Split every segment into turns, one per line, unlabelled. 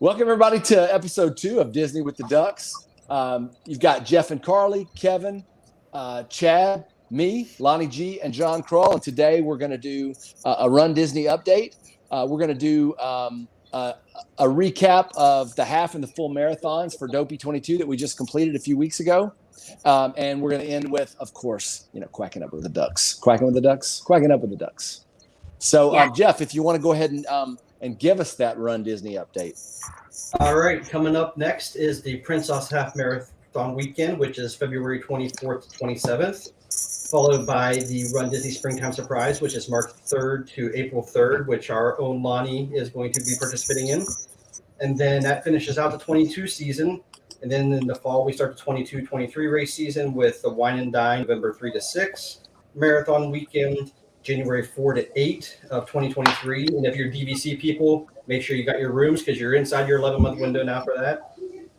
Welcome, everybody, to episode 2 of Disney with the Ducks. You've got Jeff and Carly, Kevin, Chad, me, Lonnie G, and John Kroll. And today we're going to do a Run Disney update. We're going to do a recap of the half and the full marathons for Dopey 22 that we just completed a few weeks ago. And we're going to end with, of course, quacking up with the Ducks. Quacking with the Ducks? Quacking up with the Ducks. So, Jeff, if you want to go ahead and give us that Run Disney update.
All right, coming up next is the Princess Half Marathon Weekend, which is February 24th to 27th, followed by the Run Disney Springtime Surprise, which is March 3rd to April 3rd, which our own Lonnie is going to be participating in. And then that finishes out the 22 season. And then in the fall, we start the 22-23 race season with the Wine and Dine November 3 to 6 Marathon Weekend, January 4 to 8 of 2023. And if you're DVC people, make sure you got your rooms because you're inside your 11-month window now for that.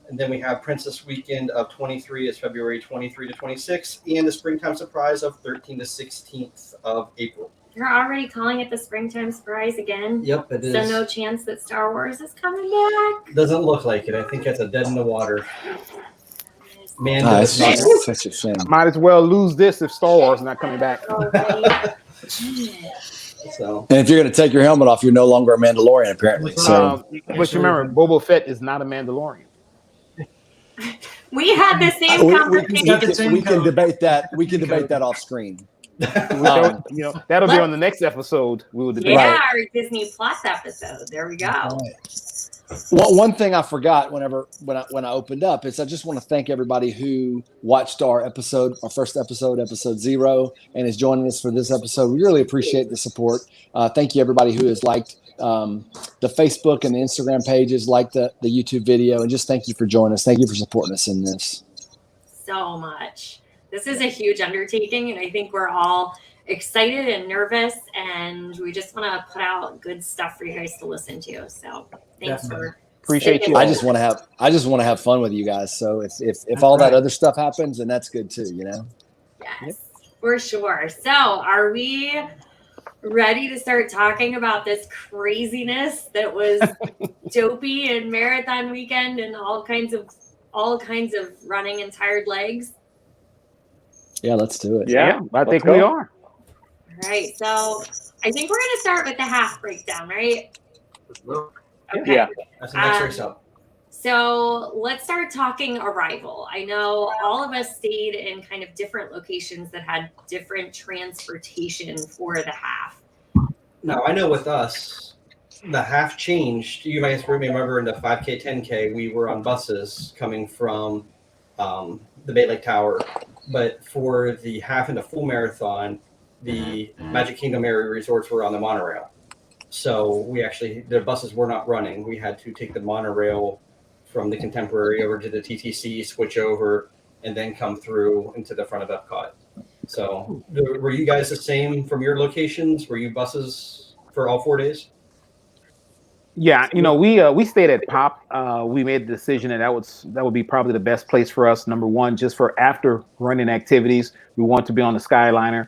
And then we have Princess Weekend of 23 is February 23 to 26, and the Springtime Surprise of 13 to 16th of April.
You're already calling it the Springtime Surprise again?
Yep, it is.
So no chance that Star Wars is coming back?
Doesn't look like it. I think that's a dead in the water. Man,
It's such a shame.
Might as well lose this if Star Wars is not coming back.
So,
And if you're going to take your helmet off, you're no longer a Mandalorian, apparently. So,
but you remember, Boba Fett is not a Mandalorian.
We had the same conversation.
we can debate that. We can debate that off screen.
That'll be on the next episode. We will debate.
Yeah, our Disney Plus episode. There we go.
Well, one thing I forgot when I opened up is I just want to thank everybody who watched our first episode, episode 0, and is joining us for this episode. We really appreciate the support. Thank you, everybody who has liked the Facebook and the Instagram pages, liked the YouTube video, and just thank you for joining us. Thank you for supporting us in this.
So much. This is a huge undertaking, and I think we're all excited and nervous, and we just want to put out good stuff for you guys to listen to. So thanks for
appreciate you.
I just want to have fun with you guys. So if all that other stuff happens, then that's good too,
Yes, for sure. So are we ready to start talking about this craziness that was Dopey and Marathon Weekend and all kinds of running and tired legs?
Yeah, let's do it.
Yeah, I think we are.
All right, so I think we're going to start with the half breakdown, right? Okay.
Yeah.
that's the next race up.
So let's start talking arrival. I know all of us stayed in kind of different locations that had different transportation for the half.
Now, I know with us, the half changed. You guys remember in the 5K, 10K, we were on buses coming from the Bay Lake Tower. But for the half and the full marathon, the Magic Kingdom area resorts were on the monorail. So the buses were not running. We had to take the monorail from the Contemporary over to the TTC, switch over, and then come through into the front of Epcot. So were you guys the same from your locations? Were you buses for all 4 days?
Yeah, we stayed at Pop. We made the decision that would be probably the best place for us. Number one, just for after running activities, we want to be on the Skyliner.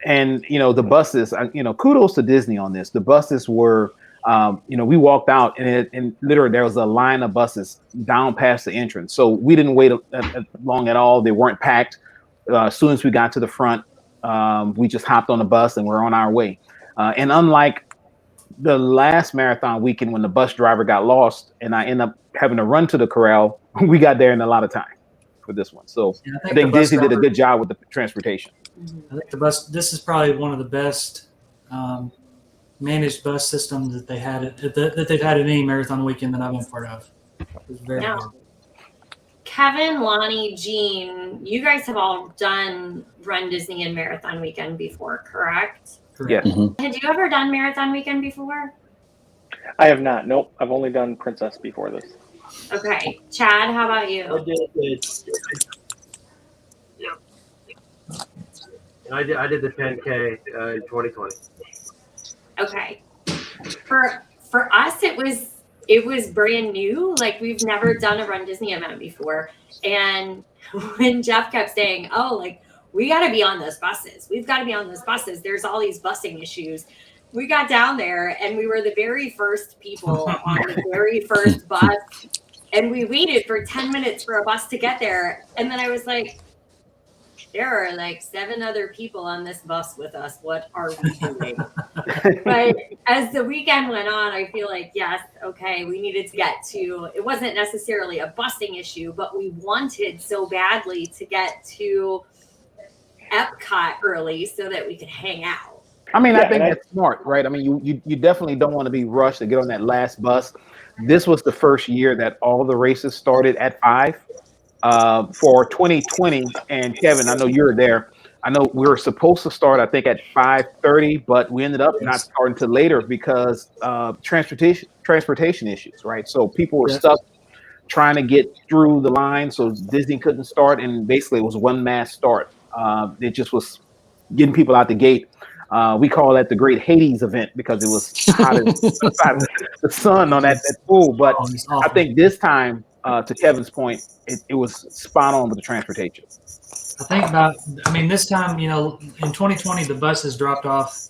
And the buses. Kudos to Disney on this. The buses were, we walked out and literally there was a line of buses down past the entrance. So we didn't wait long at all. They weren't packed. As soon as we got to the front, we just hopped on the bus and we're on our way. And unlike the last marathon weekend when the bus driver got lost and I ended up having to run to the corral, we got there in a lot of time for this one. So I think Disney did a good job with the transportation.
I think this is probably one of the best managed bus systems that they had that they've had at any marathon weekend that I've been part of. It was very good.
Kevin, Lonnie, Jean, you guys have all done Run Disney and Marathon Weekend before, correct?
Yes.
Mm-hmm.
Had you ever done Marathon Weekend before?
I have not. Nope. I've only done Princess before this.
Okay. Chad, how about you?
I did the 10K in 2020.
Okay. For us, it was brand new. Like we've never done a Run Disney event before. And when Jeff kept saying, "Oh, like we got to be on those buses. We've got to be on those buses. There's all these busing issues." we got down there and we were the very first people on the very first bus. And we waited for 10 minutes for a bus to get there. And then I was like, there are like 7 other people on this bus with us. What are we doing? But as the weekend went on, I feel like, yes, okay, we needed to get to, it wasn't necessarily a busing issue, but we wanted so badly to get to Epcot early so that we could hang out.
I mean, I think that's smart, right? I mean, you definitely don't want to be rushed to get on that last bus. This was the first year that all the races started at 5. For 2020, and Kevin, I know you're there. I know we were supposed to start, I think, at 5:30, but we ended up not starting till later because transportation issues, right? So people were stuck trying to get through the line, so Disney couldn't start, and basically it was one mass start. It just was getting people out the gate. We call that the Great Hades event because it was hot as the sun on that pool. But I think this time, to Kevin's point, it was spot on with the transportation.
This time, in 2020, the buses dropped off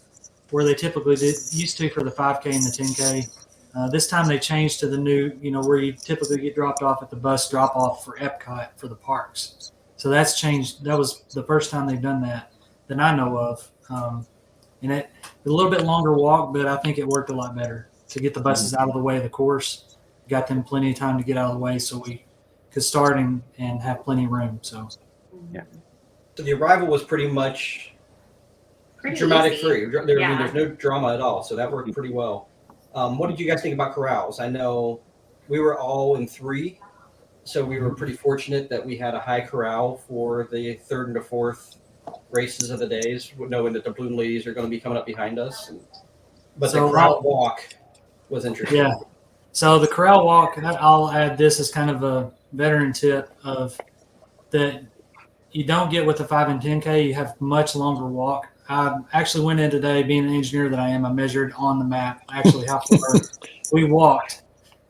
where they typically used to for the 5K and the 10K. This time they changed to the new, where you typically get dropped off at the bus drop off for Epcot for the parks. So that's changed. That was the first time they've done that I know of. And it a little bit longer walk, but I think it worked a lot better to get the buses out of the way of the course. Got them plenty of time to get out of the way so we could start and have plenty of room. So, yeah.
So the arrival was pretty much dramatic free. There's no drama at all. So that worked pretty well. What did you guys think about corrals? I know we were all in 3. So we were pretty fortunate that we had a high corral for the 3rd and the 4th races of the days, knowing that the Balloon Ladies are going to be coming up behind us. But the corral walk was interesting.
Yeah. So the corral walk, I'll add this as kind of a veteran tip of that you don't get with the 5 and 10K. You have much longer walk. I actually went in today, being an engineer that I am, I measured on the map actually how far we walked.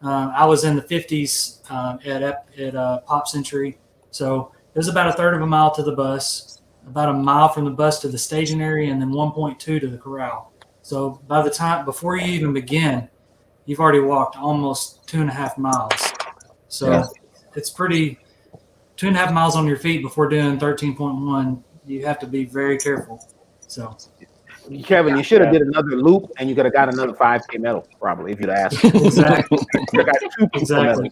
I was in the 50s at Pop Century. So it was about a third of a mile to the bus, about a mile from the bus to the staging area, and then 1.2 to the corral. So by the time, before you even begin, you've already walked almost 2.5 miles. So it's pretty, 2.5 miles on your feet before doing 13.1. You have to be very careful. So,
Kevin, you should have did another loop, and you could have got another 5K medal, probably, if you'd asked.
Exactly.
You got 2 medals.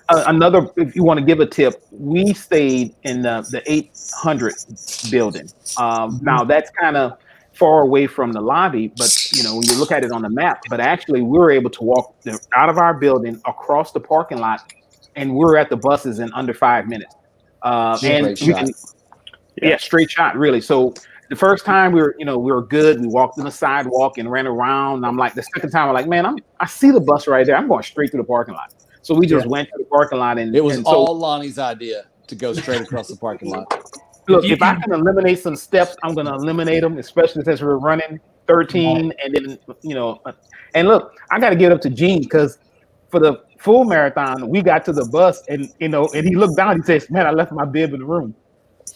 Another, if you want to give a tip, we stayed in the 800 building. Now, that's kind of far away from the lobby, but when you look at it on the map, but actually we were able to walk out of our building across the parking lot, and we're at the buses in under 5 minutes. Straight shot, really. So the first time we were good. We walked in the sidewalk and ran around. And I'm like, the second time I'm like, man, I see the bus right there. I'm going straight through the parking lot. So we just went to the parking lot, and
it was all Lonnie's idea to go straight across the parking lot.
Look, if I can eliminate some steps, I'm going to eliminate them, especially since we're running 13. And then, and look, I got to give it up to Gene, because for the full marathon, we got to the bus and he looked down, he says, man, I left my bib in the room.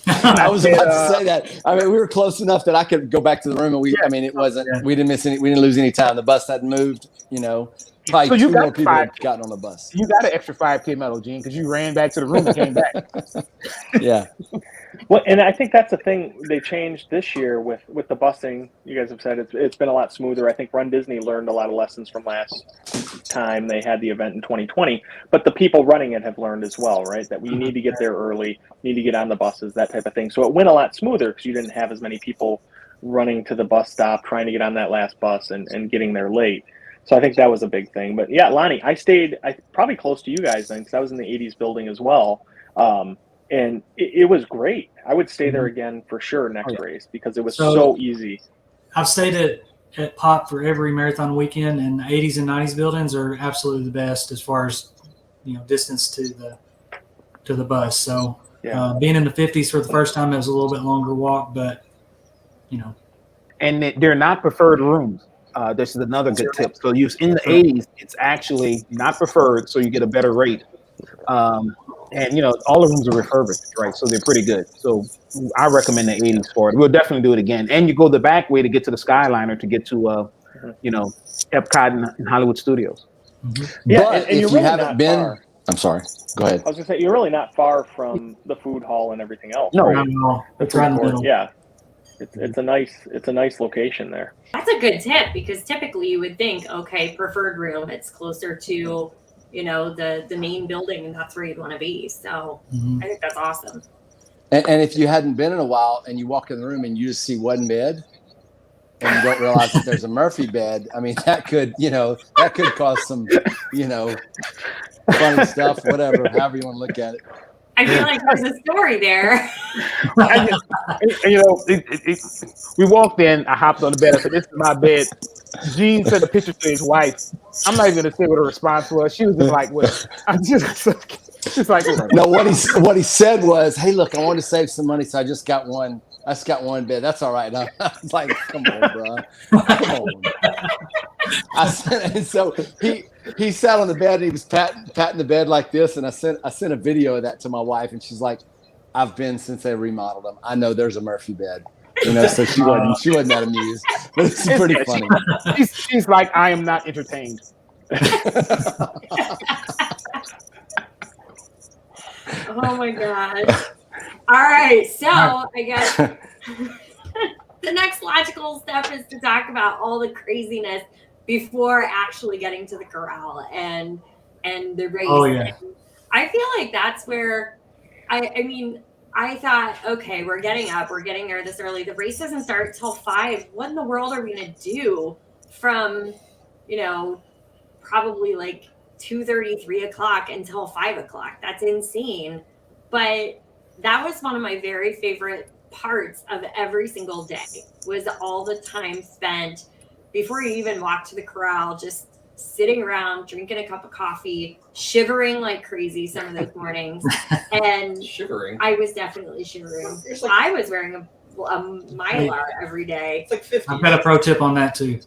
I was about to say that. I mean, we were close enough that I could go back to the room, and it wasn't, we didn't lose any time. The bus hadn't moved, probably so 2 more people had gotten on the bus.
You got an extra 5K medal, Gene, because you ran back to the room and came back.
Yeah.
Well, and I think that's the thing they changed this year with the busing. You guys have said it's been a lot smoother. I think Run Disney learned a lot of lessons from last time they had the event in 2020. But the people running it have learned as well, right? That we need to get there early, need to get on the buses, that type of thing. So it went a lot smoother because you didn't have as many people running to the bus stop, trying to get on that last bus and getting there late. So I think that was a big thing. But yeah, Lonnie, I stayed probably close to you guys then, because I was in the 80s building as well. And it was great. I would stay there again for sure next race, because it was so easy.
I've stayed at Pop for every marathon weekend, and the 80s and 90s buildings are absolutely the best as far as distance to the bus. So being in the 50s for the first time, it was a little bit longer walk, but
and they're not preferred rooms. This is another good tip. So in the 80s, it's actually not preferred, so you get a better rate. And all the rooms are refurbished, right? So they're pretty good. So I recommend the 80s for it. We'll definitely do it again. And you go the back way to get to the Skyliner to get to Epcot and Hollywood Studios.
Yeah,
But
and
if
you're
you
really
haven't
not
been,
far.
I'm sorry. Go ahead.
I was gonna say you're really not far from the food hall and everything else.
No.
right?
Not at all.
The
It's right in
food
the
court.
middle.
Yeah, it's a nice location there.
That's a good tip because typically you would think, okay, preferred room, it's closer to, the main building and that's where you'd want to be. So I think that's awesome.
And if you hadn't been in a while and you walk in the room and you just see one bed and you don't realize that there's a Murphy bed, I mean, that could cause some, funny stuff, whatever, however you want to look at it.
I feel like there's a story there.
We walked in. I hopped on the bed. I said, "This is my bed." Gene sent a picture to his wife. I'm not even gonna say what her response was. She was just like, "What?" I'm just like,
No, what he said was, "Hey, look, I wanted to save some money, so I just got one bed. That's all right." And I was like, "Come on, bro, come on." And so he sat on the bed and he was patting the bed like this, and I sent a video of that to my wife, and she's like, "I've been since they remodeled them. I know there's a Murphy bed." So she wasn't that amused, but it's pretty funny.
She's like, "I am not entertained."
Oh my gosh. All right. So I guess the next logical step is to talk about all the craziness before actually getting to the corral and the race.
Oh yeah.
And I feel like that's where I thought, okay, we're getting there this early. The race doesn't start till 5. What in the world are we gonna do from, probably like 2:30, 3 o'clock until 5 o'clock? That's insane. But that was one of my very favorite parts of every single day, was all the time spent before you even walk to the corral, just sitting around, drinking a cup of coffee, shivering like crazy some of those mornings. And
Shivering.
I was definitely shivering. I was wearing a Mylar every day.
It's like 50.
I've got a pro tip on that too.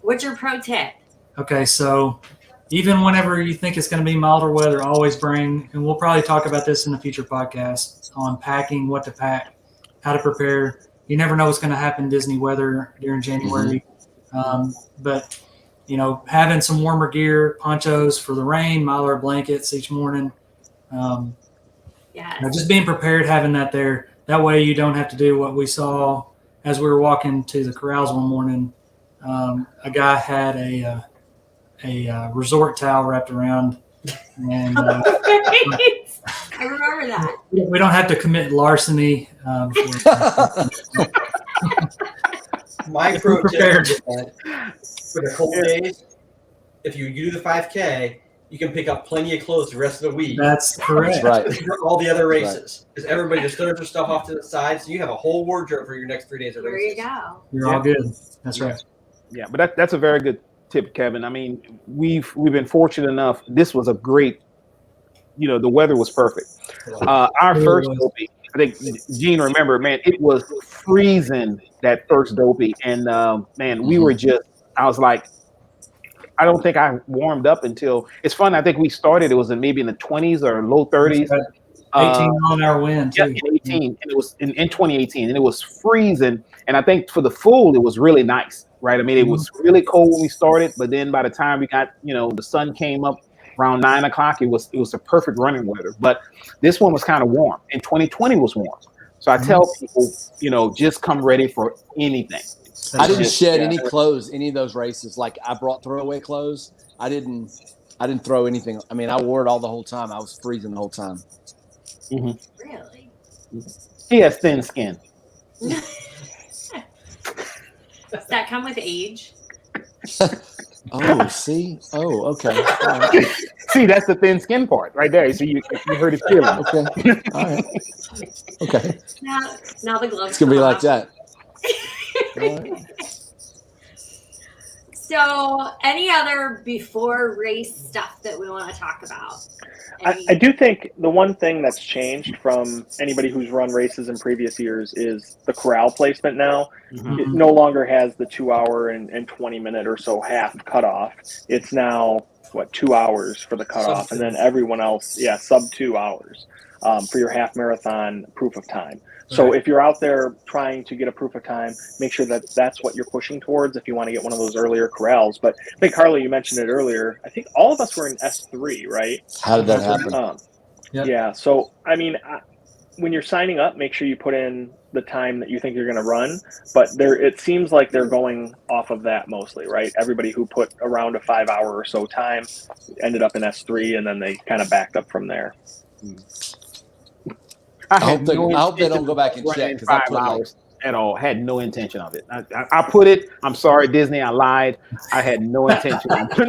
What's your pro tip?
Okay, so even whenever you think it's going to be milder weather, always bring, and we'll probably talk about this in a future podcast on packing, what to pack, how to prepare. You never know what's going to happen Disney weather during January. But, having some warmer gear, ponchos for the rain, Mylar blankets each morning. Just being prepared, having that there. That way you don't have to do what we saw as we were walking to the corrals one morning. A guy had a resort towel wrapped around, and
I remember that.
We don't have to commit larceny.
My pro tip is that for the cold days, if you do the 5K, you can pick up plenty of clothes the rest of the week.
That's correct.
Right.
For all the other races, because everybody just throws their stuff off to the side, so you have a whole wardrobe for your next 3 days of
There
races.
you go.
You're all good. That's right.
Yeah, but that's a very good tip, Kevin. I mean, we've been fortunate enough. This was a great, the weather was perfect. Our first Dopey, I think Gene remember, man, it was freezing that first Dopey, and man, we were just. I was like, I don't think I warmed up until. It's fun. I think we started. It was maybe in the 20s or low 30s.
18-mile-an-hour wind too.
Yeah, in 18, and it was in 2018, and it was freezing. And I think for the full, it was really nice, right? I mean, it was really cold when we started, but then by the time we got, the sun came up around 9 o'clock, it was a perfect running weather. But this one was kind of warm, and 2020 was warm. So I tell people, just come ready for anything.
I didn't shed any clothes, any of those races. Like I brought throwaway clothes. I didn't throw anything. I mean, I wore it all the whole time. I was freezing the whole time.
Really?
He has thin skin.
Does that come with age?
Oh, see? Oh, okay. All right.
See, that's the thin skin part right there. So you heard his feeling.
Okay. All right. Okay.
Now the gloves.
It's gonna be like that.
So, any other before race stuff that we want to talk about?
I do think the one thing that's changed from anybody who's run races in previous years is the corral placement now.
Mm-hmm.
It no longer has the 2 hour and 20 minute or so half cutoff. It's now 2 hours for the cutoff, and then everyone else, sub 2 hours for your half marathon proof of time. So if you're out there trying to get a proof of time, make sure that that's what you're pushing towards if you want to get one of those earlier corrals. But I think, Carly, you mentioned it earlier. I think all of us were in S3, right?
How did that happen?
Yeah. So, I mean, when you're signing up, make sure you put in the time that you think you're going to run. But it seems like they're going off of that mostly, right? Everybody who put around a 5 hour or so time ended up in S3, and then they kind of backed up from there.
I hope they don't go back and check, because I put
5 hours at all. Had no intention of it. I put it. I'm sorry, Disney. I lied. I had no intention. I
put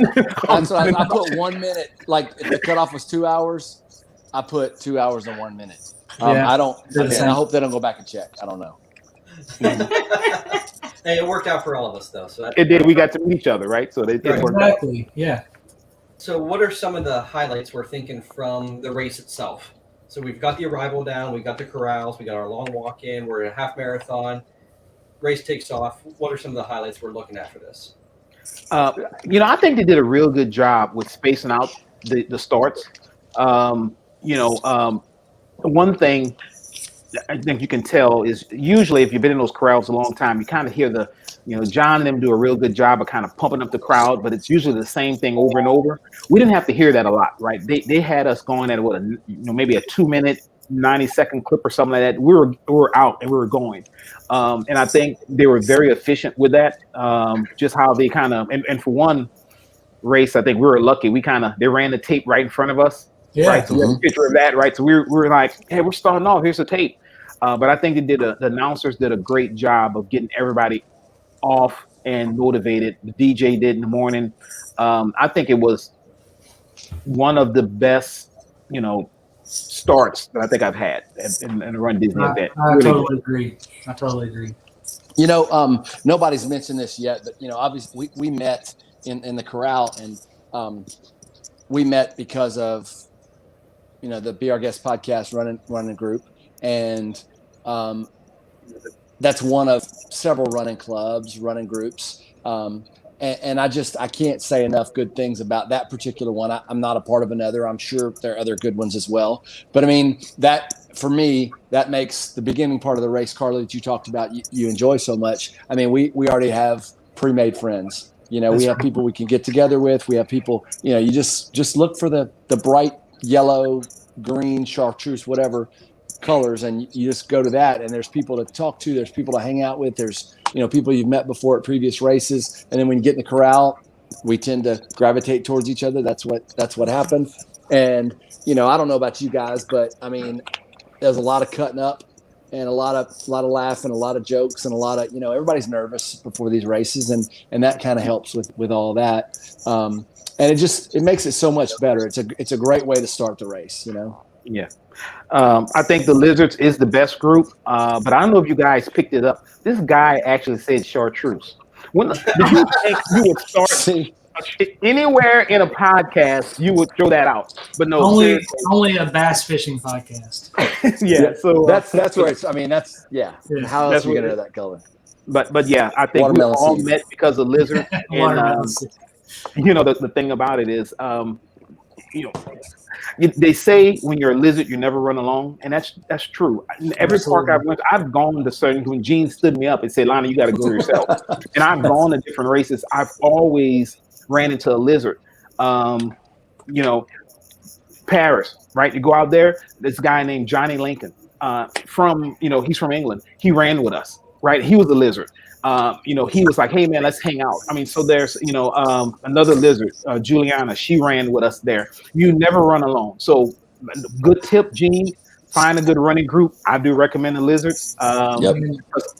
1 minute. Like if the cutoff was 2 hours, I put 2 hours and 1 minute. I don't. I hope they don't go back and check. I don't know.
Hey, it worked out for all of us, though. So
it did. We got to meet each other, right? So it worked out.
Yeah.
So, what are some of the highlights we're thinking from the race itself? So we've got the arrival down, we got the corrals, we got our long walk in, we're in a half marathon, race takes off. What are some of the highlights we're looking at for this?
I think they did a real good job with spacing out the starts. One thing I think you can tell is usually if you've been in those corrals a long time, you kind of hear John and them do a real good job of kind of pumping up the crowd, but it's usually the same thing over and over. We didn't have to hear that a lot, right? They had us going at maybe a 2 minute, 90-second clip or something like that. We were out and we were going. And I think they were very efficient with that. Just how they kind of, and for one race, I think we were lucky. They ran the tape right in front of us.
Yeah.
Right. So we have a picture of that, right? So we were like, hey, we're starting off. Here's the tape. But I think the announcers did a great job of getting everybody off and motivated. The DJ did in the morning. I think it was one of the best, starts that I think I've had in a Run Disney event.
I totally agree.
Nobody's mentioned this yet, but obviously we met in the corral, and we met because of the Be Our Guest podcast running group, and that's one of several running clubs, running groups. And I can't say enough good things about that particular one. I'm not a part of another. I'm sure there are other good ones as well. But I mean, that for me, that makes the beginning part of the race, Carly, that you talked about, you enjoy so much. I mean, we already have pre-made friends. We have people we can get together with. We have people, you just look for the bright yellow, green, chartreuse, whatever colors, and you just go to that, and there's people to talk to, there's people to hang out with, there's people you've met before at previous races, and then when you get in the corral, we tend to gravitate towards each other. That's what happened. And I don't know about you guys, but I mean, there's a lot of cutting up and a lot of laughing, a lot of jokes, and a lot of everybody's nervous before these races, and that kind of helps with all that. And it makes it so much better. It's a great way to start the race,
Yeah. I think the Lizards is the best group, but I don't know if you guys picked it up. This guy actually said chartreuse. Did you think you would start anywhere in a podcast? You would throw that out, but no.
Only a bass fishing podcast.
Yeah. So
that's where it's. I mean, that's yeah. How else are we gonna know that color?
But yeah, I think we all met because of lizard. And the thing about it is, they say when you're a lizard, you never run alone, and that's true. Every park I've went, I've gone to certain. When Gene stood me up and said, "Lonnie, you got to go yourself," and I've gone to different races. I've always ran into a lizard. Paris, right? You go out there. This guy named Johnny Lincoln, he's from England. He ran with us, right? He was a lizard. He was like, "Hey man, let's hang out." I mean, so there's another lizard, Juliana. She ran with us there. You never run alone. So good tip, Gene. Find a good running group. I do recommend the lizards.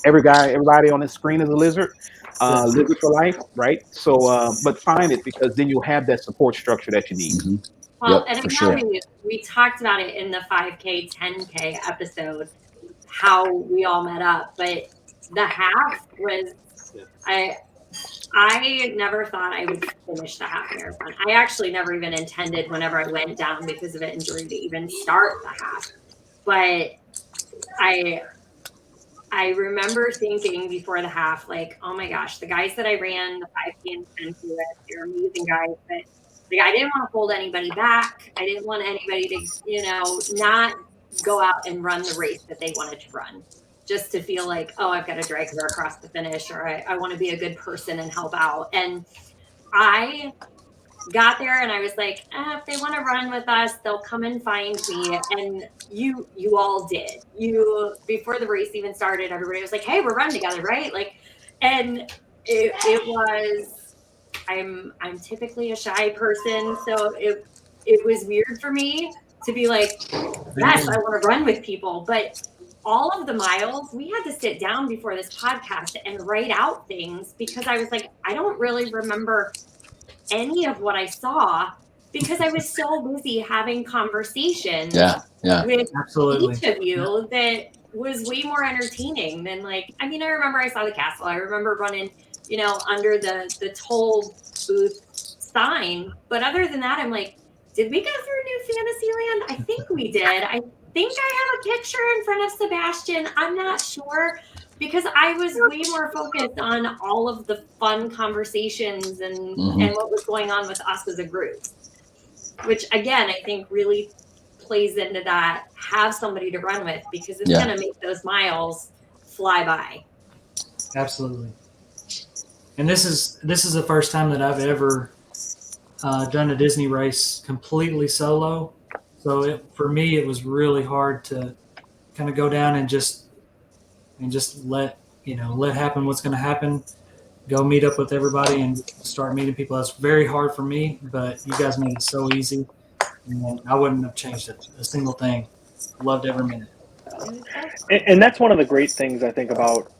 Everybody on this screen is a lizard. Lizard for life, right? So, but find it, because then you'll have that support structure that you need.
Mm-hmm.
Well, and again, we talked about it in the 5K, 10K episode, how we all met up, but the half was, I never thought I would finish the half marathon. I actually never even intended, whenever I went down because of an injury, to even start the half. But I remember thinking before the half, like, oh my gosh, the guys that I ran the 5K and 10K with, they're amazing guys, but Like, I didn't want to hold anybody back. I didn't want anybody to, not go out and run the race that they wanted to run, just to feel like, oh, I've got to drag her across the finish, or I want to be a good person and help out. And I got there and I was like, if they want to run with us, they'll come and find me. And you all did. Before the race even started, everybody was like, hey, we're running together, right? Like, and it was, I'm typically a shy person, so it was weird for me to be like, yes, I want to run with people. But all of the miles, we had to sit down before this podcast and write out things, because I was like, I don't really remember any of what I saw, because I was so busy having conversations with
Absolutely.
each of you that was way more entertaining than, like, I mean, I remember I saw the castle. I remember running, under the toll booth sign. But other than that, I'm like, did we go through New Fantasyland? I think we did. I think I have a picture in front of Sebastian. I'm not sure, because I was way more focused on all of the fun conversations and what was going on with us as a group, which again, I think really plays into that. Have somebody to run with, because it's going to make those miles fly by.
Absolutely. And this is the first time that I've ever done a Disney race completely solo. So for me, it was really hard to kind of go down and just let happen what's going to happen. Go meet up with everybody and start meeting people. That's very hard for me, but you guys made it so easy. And I wouldn't have changed a single thing. Loved every minute.
And that's one of the great things I think about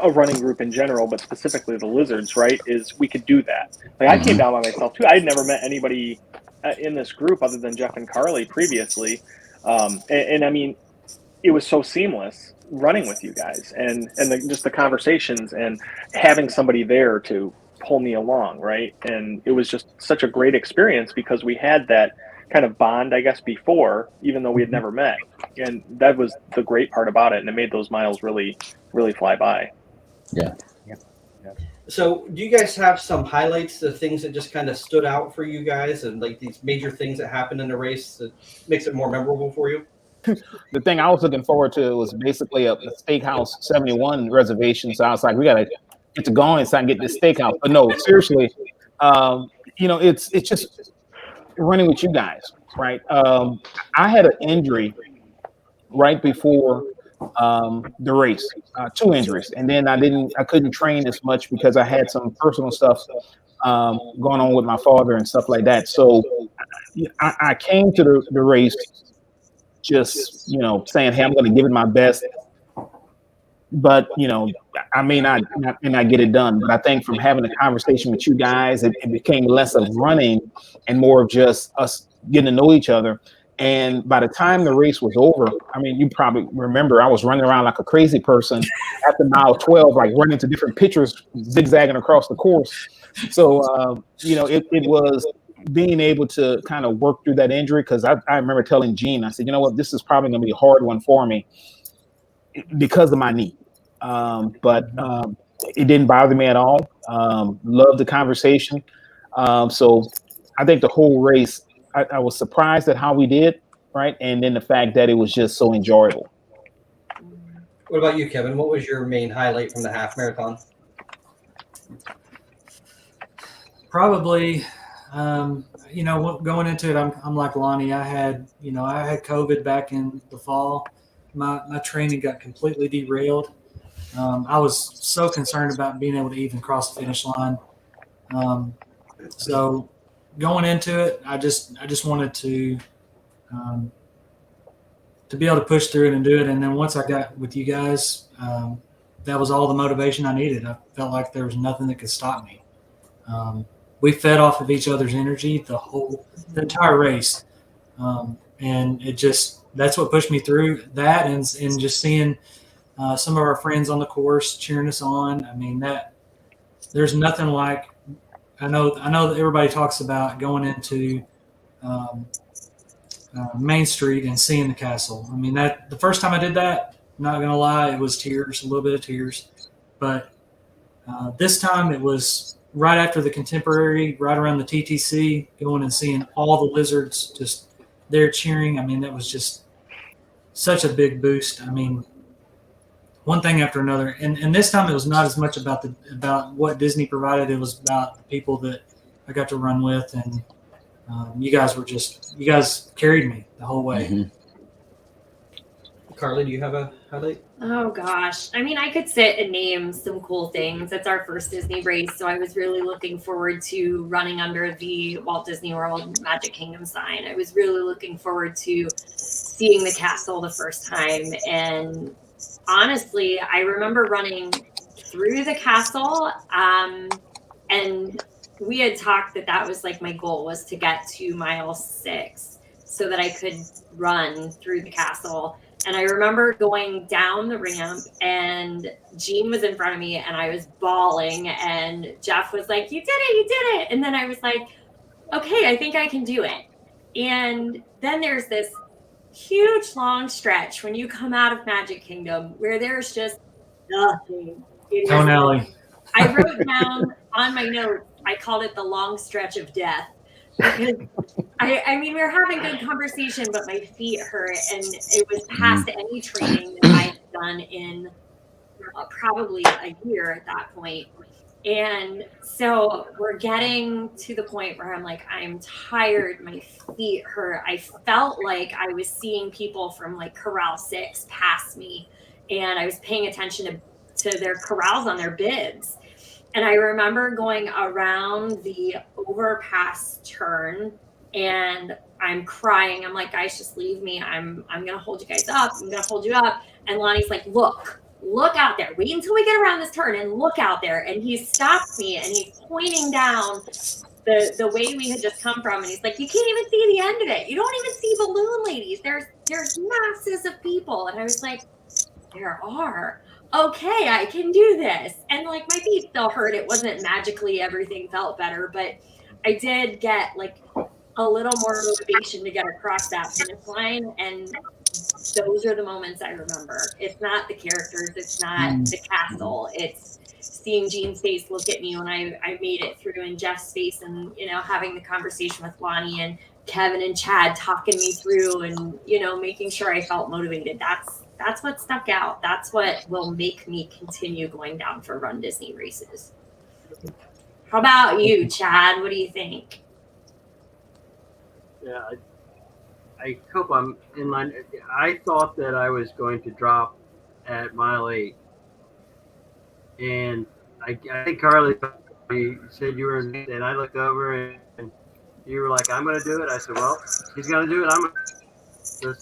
a running group in general, but specifically the Lizards, right, is we could do that. Like, I came down by myself too. I had never met anybody in this group other than Jeff and Carly previously. And I mean, it was so seamless running with you guys, and just the conversations and having somebody there to pull me along, right? And it was just such a great experience, because we had that kind of bond, I guess, before, even though we had never met. And that was the great part about it, and it made those miles really, really fly by.
Yeah.
So do you guys have some highlights, the things that just kind of stood out for you guys, and like these major things that happened in the race that makes it more memorable for you?
The thing I was looking forward to was basically a Steakhouse 71 reservation. So I was like, we got to get to going so I can get this steakhouse. But no, seriously, it's just running with you guys, right? I had an injury right before the race, 2 injuries, and then I couldn't train as much because I had some personal stuff going on with my father and stuff like that. So I came to the race just saying, hey, I'm going to give it my best, but I may not get it done. But I think from having a conversation with you guys, it became less of running and more of just us getting to know each other. And by the time the race was over, I mean, you probably remember I was running around like a crazy person after mile 12, like running to different pictures, zigzagging across the course. So, it was being able to kind of work through that injury, because I remember telling Gene, I said, you know what, this is probably going to be a hard one for me because of my knee. But it didn't bother me at all. Loved the conversation. So I think the whole race, I was surprised at how we did, right? And then the fact that it was just so enjoyable.
What about you, Kevin? What was your main highlight from the half marathon?
Probably, going into it, I'm like Lonnie. I had COVID back in the fall. My training got completely derailed. I was so concerned about being able to even cross the finish line. So going into it, I just wanted to be able to push through it and do it. And then once I got with you guys, that was all the motivation I needed. I felt like there was nothing that could stop me. We fed off of each other's energy the entire race. And that's what pushed me through that. And just seeing some of our friends on the course cheering us on. I mean, there's nothing like, I know that everybody talks about going into Main Street and seeing the castle. I mean, the first time I did that, I'm not going to lie, it was tears, a little bit of tears. But This time it was right after the Contemporary, right around the TTC, going and seeing all the Lizards just there cheering. I mean, that was just such a big boost. I mean, one thing after another. And this time it was not as much about what Disney provided. It was about the people that I got to run with, and you guys carried me the whole way.
Mm-hmm.
Carly, do you have a highlight?
Oh gosh. I mean, I could sit and name some cool things. It's our first Disney race, so I was really looking forward to running under the Walt Disney World Magic Kingdom sign. I was really looking forward to seeing the castle the first time. And honestly, I remember running through the castle, and we had talked that was like my goal, was to get to mile 6 so that I could run through the castle. And I remember going down the ramp, and Jean was in front of me, and I was bawling, and Jeff was like, you did it. And then I was like, okay, I think I can do it. And then there's this huge long stretch when you come out of Magic Kingdom where there's just nothing.
Cone Alley.
I wrote down on my notes, I called it the long stretch of death. Because I mean, we were having good conversation, but my feet hurt, and it was past any training that I'd done in probably a year at that point. And so we're getting to the point where I'm like, I'm tired, my feet hurt. I felt like I was seeing people from like Corral 6 past me, and I was paying attention to their corrals on their bibs. And I remember going around the overpass turn, and I'm crying. I'm like, guys, just leave me. I'm gonna hold you guys up. I'm gonna hold you up. And Lonnie's like, look out there. Wait until we get around this turn and look out there. And he stopped me, and he's pointing down the way we had just come from. And he's like, you can't even see the end of it. You don't even see balloon ladies. There's masses of people. And I was like, there are. Okay, I can do this. And like, my feet still hurt. It wasn't magically everything felt better, but I did get like a little more motivation to get across that finish line. And those are the moments I remember. It's not the characters, it's not the castle, it's seeing Jean's face look at me when I made it through, and Jeff's face, and having the conversation with Lonnie and Kevin and Chad talking me through, and making sure I felt motivated. That's what stuck out. That's what will make me continue going down for Run Disney races. How about you, Chad? What do you think?
Yeah, I hope I'm in line. I thought that I was going to drop at mile 8, and I think Carly, you said you were in, and I looked over and you were like, I'm going to do it. I said, well, he's going to do it.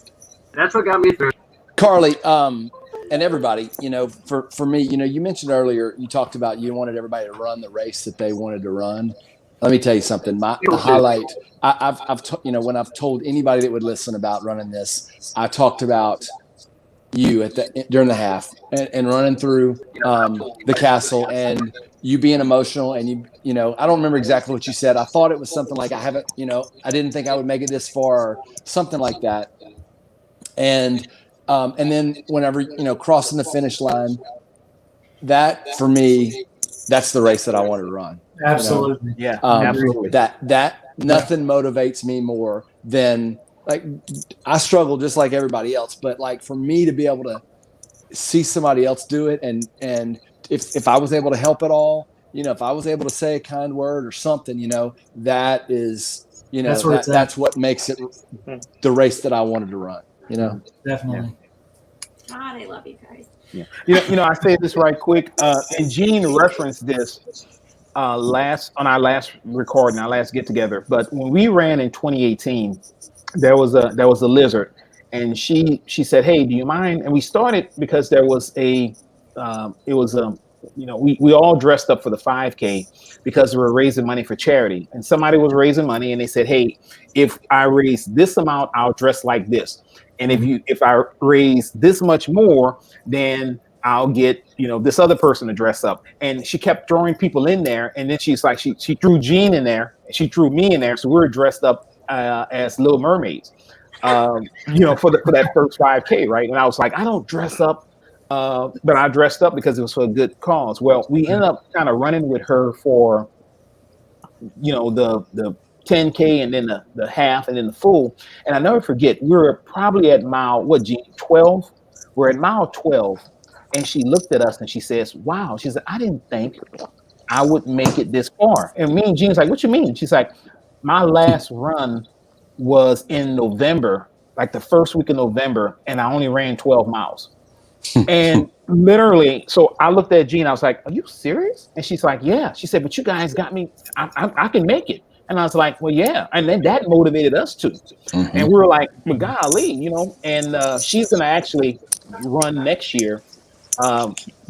That's what got me through.
Carly, and everybody, for me, you mentioned earlier, you talked about you wanted everybody to run the race that they wanted to run. Let me tell you something. My highlight, when I've told anybody that would listen about running this, I talked about you during the half and running through the castle, and you being emotional, and I don't remember exactly what you said. I thought it was something like, I didn't think I would make it this far, or something like that. And then whenever, crossing the finish line, that for me, that's the race that I wanted to run.
Absolutely.
Yeah. Absolutely.
That nothing motivates me more than, like, I struggle just like everybody else, but like, for me to be able to see somebody else do it, and if I was able to help at all, if I was able to say a kind word or something, that is, that's what makes it the race that I wanted to run.
Definitely.
God, I love you guys.
Yeah. I say this right quick. And Jean referenced this on our last recording, our last get together. But when we ran in 2018, there was a lizard, and she said, "Hey, do you mind?" And we started because there was we all dressed up for the 5K because we were raising money for charity, and somebody was raising money, and they said, "Hey, if I raise this amount, I'll dress like this. And if I raise this much more, then I'll get, this other person to dress up." And she kept throwing people in there. And then she's like, she threw Jean in there, and she threw me in there. So we were dressed up as Little Mermaids, for that first 5K. Right. And I was like, I don't dress up but I dressed up because it was for a good cause. Well, we ended up kind of running with her for, the 10K and then the half and then the full. And I never forget, we were probably at mile, 12? We're at mile 12. And she looked at us and she says, wow. She said, I didn't think I would make it this far. And me and Jean's like, what you mean? She's like, my last run was in November, like the first week of November, and I only ran 12 miles. And literally, so I looked at Jean, I was like, are you serious? And she's like, yeah. She said, but you guys got me, I can make it. And I was like, well, yeah. And then that motivated us too. Mm-hmm. And we were like, well, golly, and she's going to actually run next year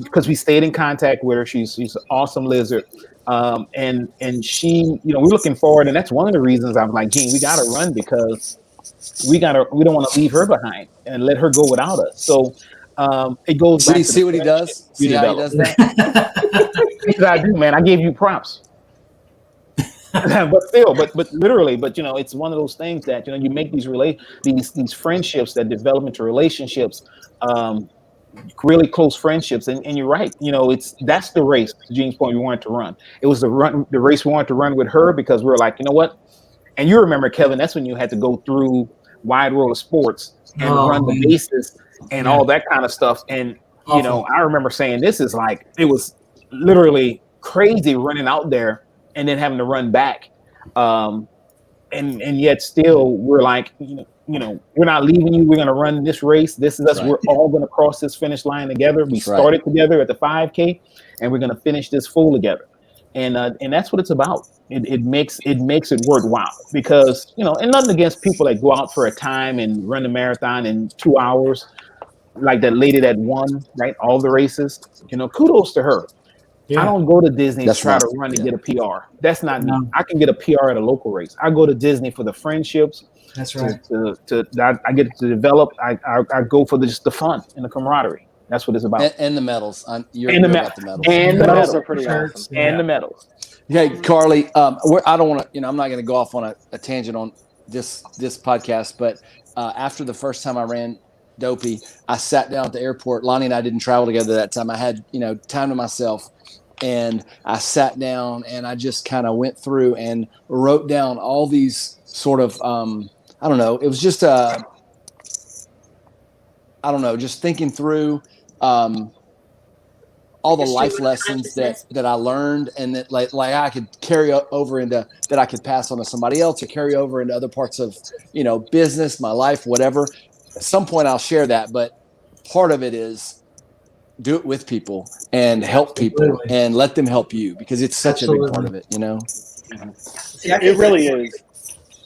because we stayed in contact with her. She's an awesome lizard. And she, we're looking forward. And that's one of the reasons I'm like, Jean, we got to run because we don't want to leave her behind and let her go without us. So it goes back to
see what he does? See how he does that?
I do, man. I gave you props. but literally, it's one of those things that, you make these friendships that develop into relationships, really close friendships. And you're right. That's the race, to Gene's point, we wanted to run. It was the race we wanted to run with her because we were like, you know what? And you remember, Kevin, that's when you had to go through Wide World of Sports and run the bases and all that kind of stuff. And, I remember saying this is like, it was literally crazy running out there and then having to run back. And yet still we're like, we're not leaving you. We're going to run this race. This is us. Right. We're all going to cross this finish line together. We started together at the 5K and we're going to finish this full together. And that's what it's about. It makes it worthwhile because, and nothing against people that go out for a time and run a marathon in 2 hours, like that lady that won, right? All the races, kudos to her. Yeah. I don't go to Disney to try to run and get a PR. That's not me. I can get a PR at a local race. I go to Disney for the friendships.
That's right.
I get to develop. I go for just the fun and the camaraderie. That's what it's about.
And the medals. You're about the medals.
And the medals are pretty awesome.
And the medals.
Okay, Carly. I don't want to. I'm not going to go off on a tangent on this podcast. But after the first time I ran Dopey, I sat down at the airport. Lonnie and I didn't travel together that time. I had time to myself, and I sat down and I just kind of went through and wrote down all these sort of I don't know. It was just just thinking through all the life lessons that I learned and that like I could carry over into that I could pass on to somebody else or carry over into other parts of, business, my life, whatever. At some point I'll share that, but part of it is do it with people and help people and let them help you because it's such a big part of it,
See,
it really is.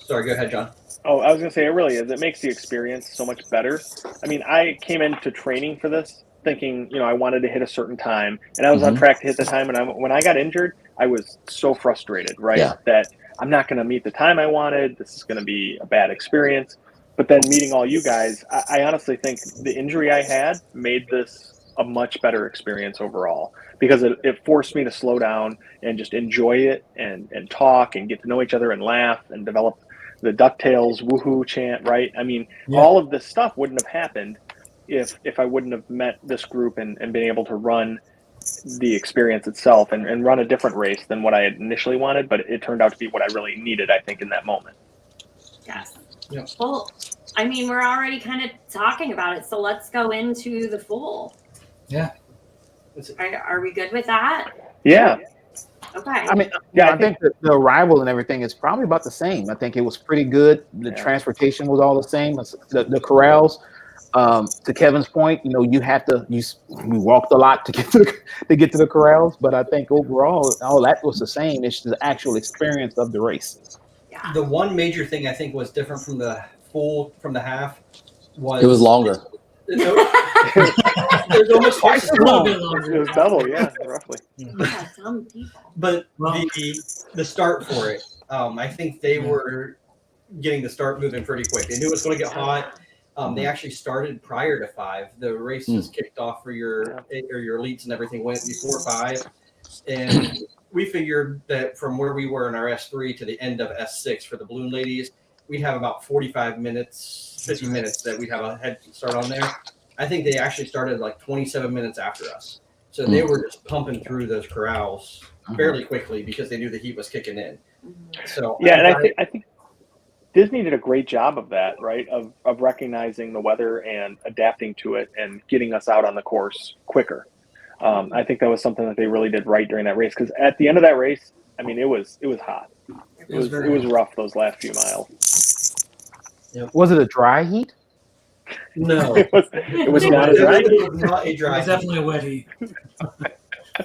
Sorry, go ahead, John.
Oh, I was going to say, it really is. It makes the experience so much better. I mean, I came into training for this thinking, I wanted to hit a certain time, and I was on track to hit the time. And when I got injured, I was so frustrated, right? Yeah. That I'm not going to meet the time I wanted. This is going to be a bad experience. But then meeting all you guys, I honestly think the injury I had made this a much better experience overall because it forced me to slow down and just enjoy it and talk and get to know each other and laugh and develop the DuckTales woohoo chant, right? I mean, all of this stuff wouldn't have happened if I wouldn't have met this group and been able to run the experience itself and run a different race than what I had initially wanted, but it turned out to be what I really needed, I think, in that moment.
Yes. Yeah. Well, I mean, we're already kind of talking about it, so let's go into the full.
Yeah.
Are we good with that?
Yeah.
Okay.
I mean, I think the arrival and everything is probably about the same. I think it was pretty good. The transportation was all the same. The corrals. To Kevin's point, we walked a lot to get to the corrals, but I think overall, all that was the same. It's the actual experience of the race.
Yeah.
The one major thing I think was different from the half was
it was longer.
It was almost twice as long.
It was double, roughly.
Yeah, some people.
But the start for it, I think they were getting the start moving pretty quick. They knew it was going to get hot. They actually started prior to 5. The race was kicked off for your elites and everything went before 5. And we figured that from where we were in our S3 to the end of S6 for the balloon ladies, we'd have about 45 minutes, 50 minutes that we'd have a head start on there. I think they actually started like 27 minutes after us. So they were just pumping through those corrals fairly quickly because they knew the heat was kicking in. So
yeah, I think Disney did a great job of that, right? Of recognizing the weather and adapting to it and getting us out on the course quicker. I think that was something that they really did right during that race, because at the end of that race, I mean, it was hot. It was rough those last few miles.
Was it a dry heat?
No,
it was not a dry heat.
It was not a dry
It's definitely a wet heat.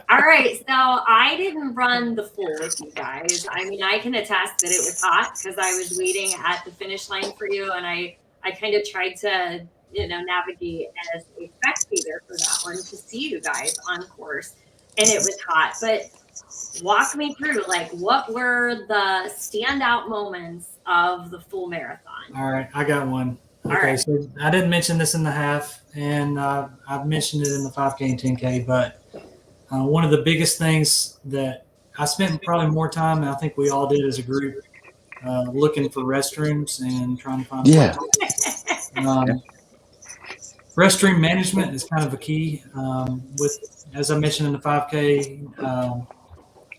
All right, so I didn't run the full with you guys. I mean, I can attest that it was hot because I was waiting at the finish line for you, and I kind of tried to, navigate as a spectator for that one to see you guys on course, and it was hot. But walk me through, like, what were the standout moments of the full marathon?
All right, I got one.
All
Okay,
right.
so I didn't mention this in the half, and I've mentioned it in the 5K and 10K, but one of the biggest things that I spent probably more time, and I think we all did as a group, looking for restrooms and trying to find restroom management is kind of a key. As I mentioned in the 5K,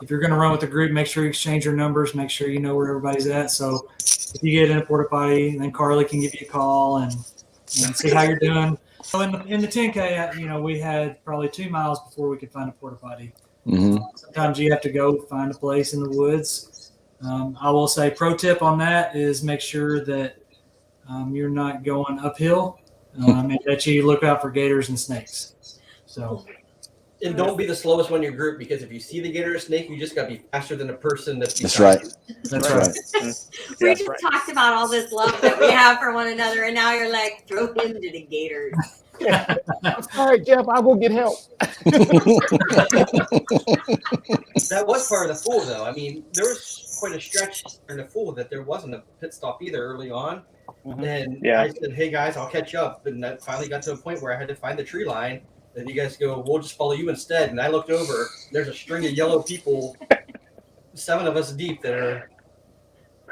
if you're going to run with a group, make sure you exchange your numbers, make sure you know where everybody's at. So if you get in a porta potty, then Carly can give you a call and see how you're doing. So in the 10K, we had probably 2 miles before we could find a porta potty. Sometimes you have to go find a place in the woods. I will say, pro tip on that is make sure that you're not going uphill, and that you look out for gators and snakes. So.
And don't be the slowest one in your group, because if you see the gator or snake, you just got to be faster than the person that's
That's
beside
right.
you.
That's right.
We just talked about all this love that we have for one another, and now you're like, throw him to the gators.
I'm sorry, Jeff. I'll go get help.
That was part of the full, though. I mean, there was quite a stretch in the full that there wasn't a pit stop either early on. And I said, hey, guys, I'll catch up. And that finally got to a point where I had to find the tree line. And you guys go, we'll just follow you instead. And I looked over. There's a string of yellow people, 7 of us deep, that are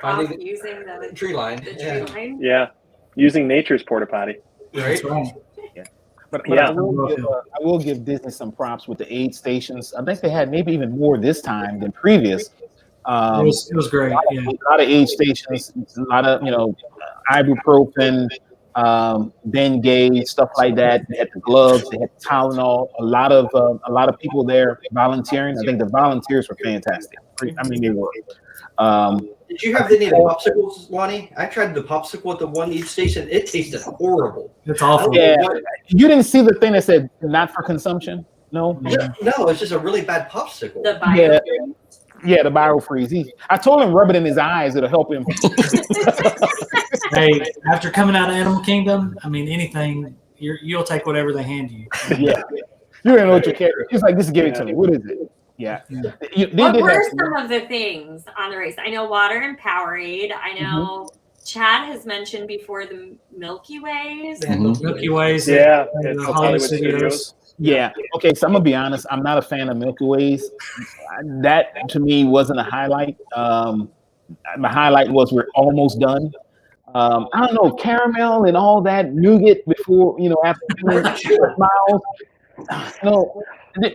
finding
using the
tree line.
The tree line?
Yeah, using nature's porta potty.
Right?
But I will give Disney some props with the aid stations. I think they had maybe even more this time than previous.
It was great.
A lot of aid stations, a lot of ibuprofen, Bengay, stuff like that. They had the gloves, they had the Tylenol. A lot of people there volunteering. I think the volunteers were fantastic. I mean, they were.
Did you have any of the popsicles, Lonnie? I tried the popsicle at the one aid station. It tasted horrible.
It's awful.
Yeah, you didn't see the thing that said not for consumption? No,
no, it's just a really bad popsicle.
The bio.
Yeah, the biofreeze. I told him rub it in his eyes; it'll help him.
Hey, after coming out of Animal Kingdom, I mean, anything you'll take whatever they hand you.
Yeah, you don't know what you carry. He's like, "Just give it to me." What is it? Yeah.
What were some of the things on the race? I know water and Powerade. I know Chad has mentioned before the Milky Ways.
Milky Ways.
Yeah.
Hollywood Studios.
Yeah. Okay. So I'm gonna be honest. I'm not a fan of Milky Ways. That to me wasn't a highlight. The highlight was we're almost done. I don't know, caramel and all that nougat before after 2 miles.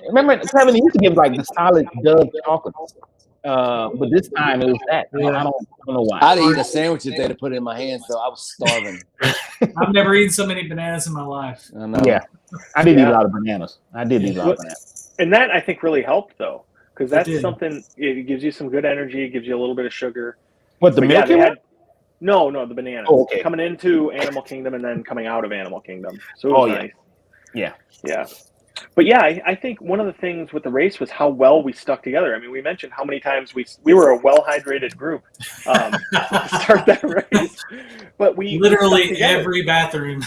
Remember Kevin used to give like the solid Dove chocolates, but this time it was that. I don't know why.
I'd eat a sandwich if they'd have put it in my hands, though. I was starving.
I've never eaten so many bananas in my life.
I know.
Yeah, I did eat a lot of bananas. And
that I think really helped though, because that's something. It gives you some good energy. It gives you a little bit of sugar.
What, the Milky Way?
No, the bananas.
Oh, okay.
Coming into Animal Kingdom and then coming out of Animal Kingdom. So it was nice. Yeah. But yeah, I think one of the things with the race was how well we stuck together. I mean, we mentioned how many times we were a well-hydrated group to start that race. But we
literally every bathroom.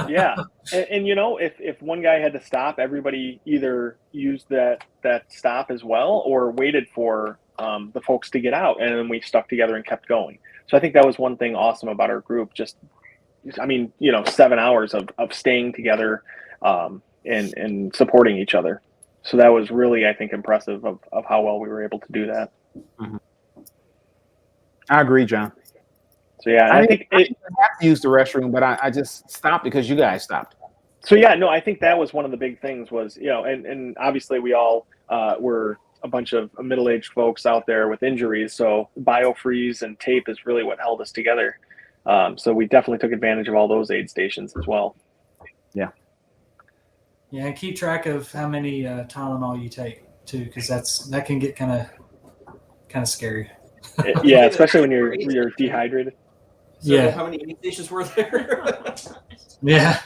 Yeah. And if one guy had to stop, everybody either used that stop as well or waited for the folks to get out, and then we stuck together and kept going. So I think that was one thing awesome about our group. 7 hours of staying together and supporting each other. So that was really, I think, impressive of how well we were able to do that.
Mm-hmm. I agree, John.
So yeah, I think
I didn't have to use the restroom, but I just stopped because you guys stopped.
So yeah, no, I think that was one of the big things was, and obviously we all were a bunch of middle-aged folks out there with injuries. So biofreeze and tape is really what held us together. So we definitely took advantage of all those aid stations as well.
Yeah, and keep track of how many Tylenol you take too, because that can get kind of scary.
Yeah, especially when you're dehydrated.
So how many aid stations were there?
Yeah.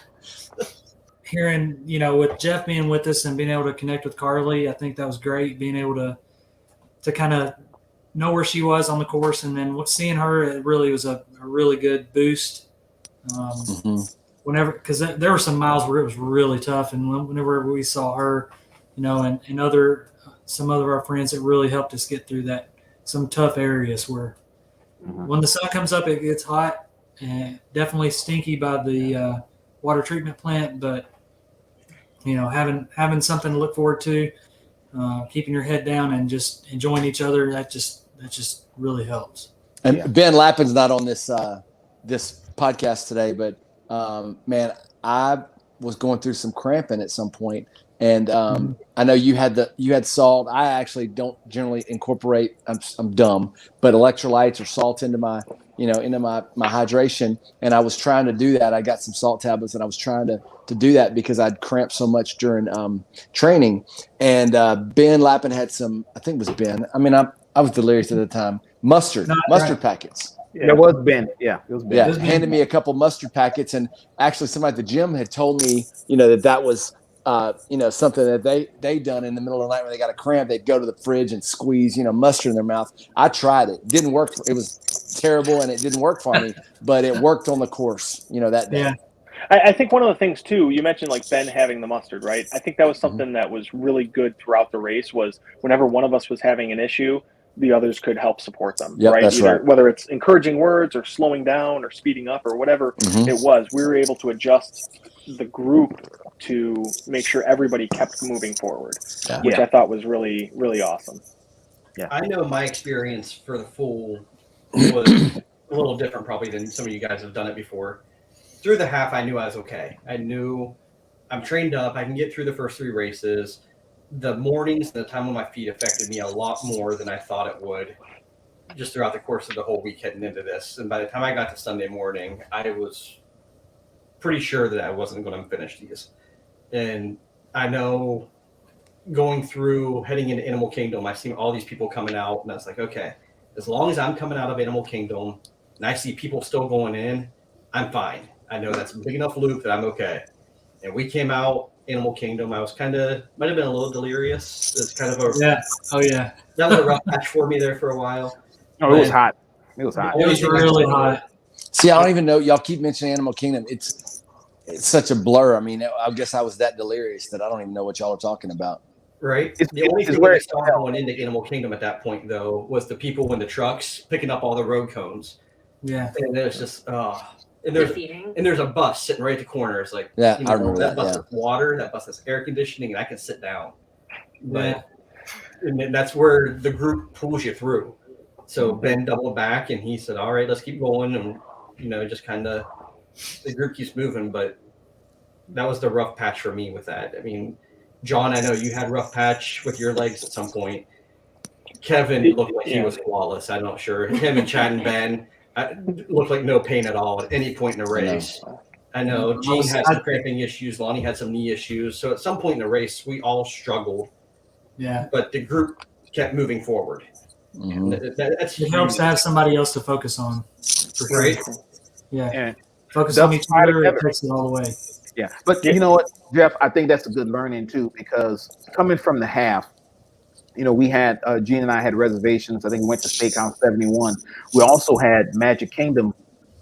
Hearing, with Jeff being with us and being able to connect with Carly, I think that was great. Being able to kind of know where she was on the course, and then seeing her, it really was a really good boost. Whenever, because there were some miles where it was really tough, and whenever we saw her, and some other of our friends, it really helped us get through some tough areas where when the sun comes up, it gets hot and definitely stinky by the water treatment plant, but having something to look forward to, keeping your head down and just enjoying each other, that just really helps.
And Ben Lappin's not on this podcast today, but man, I was going through some cramping at some point, and I know you had salt. I actually don't generally incorporate. I'm dumb, but electrolytes or salt into my hydration, and I was trying to do that. I got some salt tablets, and I was trying to do that because I'd cramped so much during training. And Ben Lappin had some. I think it was Ben. I mean, I was delirious at the time. Mustard packets.
Yeah. It was Ben. Yeah, it was Ben.
Yeah, handed me a couple mustard packets, and actually somebody at the gym had told me, that was, something that they done in the middle of the night when they got a cramp. They'd go to the fridge and squeeze, mustard in their mouth. I tried it. Didn't work. It was terrible, and it didn't work for me, but it worked on the course, that day.
Yeah.
I think one of the things too, you mentioned like Ben having the mustard, right? I think that was something that was really good throughout the race was whenever one of us was having an issue, the others could help support them,
Yep,
right?
That's right.
Whether it's encouraging words or slowing down or speeding up or whatever it was, we were able to adjust the group to make sure everybody kept moving forward, which I thought was really, really awesome.
Yeah, I know my experience for the full was a little different probably than some of you guys have done it before. Through the half, I knew I was okay. I knew I'm trained up. I can get through the first 3 races. The mornings and the time on my feet affected me a lot more than I thought it would just throughout the course of the whole week heading into this. And by the time I got to Sunday morning, I was pretty sure that I wasn't going to finish these. And I know going through, heading into Animal Kingdom, I've seen all these people coming out, and I was like, okay, as long as I'm coming out of Animal Kingdom and I see people still going in, I'm fine. I know that's a big enough loop that I'm okay. And we came out Animal Kingdom. I was might have been a little delirious. It's kind of
that was
a rough patch for me there for a while.
Oh, it was hot. It was
really hot.
See, I don't even know. Y'all keep mentioning Animal Kingdom. It's such a blur. I mean, I guess I was that delirious that I don't even know what y'all are talking about.
Right. The only thing I saw going into Animal Kingdom at that point, though, was the people in the trucks picking up all the road cones.
Yeah.
And there's just and there's a bus sitting right at the corner. It's like,
I remember
that bus has water, that bus has air conditioning, and I can sit down. But and then that's where the group pulls you through. So Ben doubled back and he said, all right, let's keep going. And, just kind of the group keeps moving. But that was the rough patch for me with that. I mean, John, I know you had rough patch with your legs at some point. Kevin looked like he was flawless. I'm not sure. Him and Chad and Ben looked like no pain at all at any point in the race. I know Gene had some cramping issues. Lonnie had some knee issues. So at some point in the race, we all struggled.
Yeah.
But the group kept moving forward.
It helps to have somebody else to focus on.
Right?
Yeah. Focus on each other. It takes it all the way.
Yeah. But you know what, Jeff, I think that's a good learning too, because coming from the half, we had Gene and I had reservations. I think we went to Steakhouse 71. We also had Magic Kingdom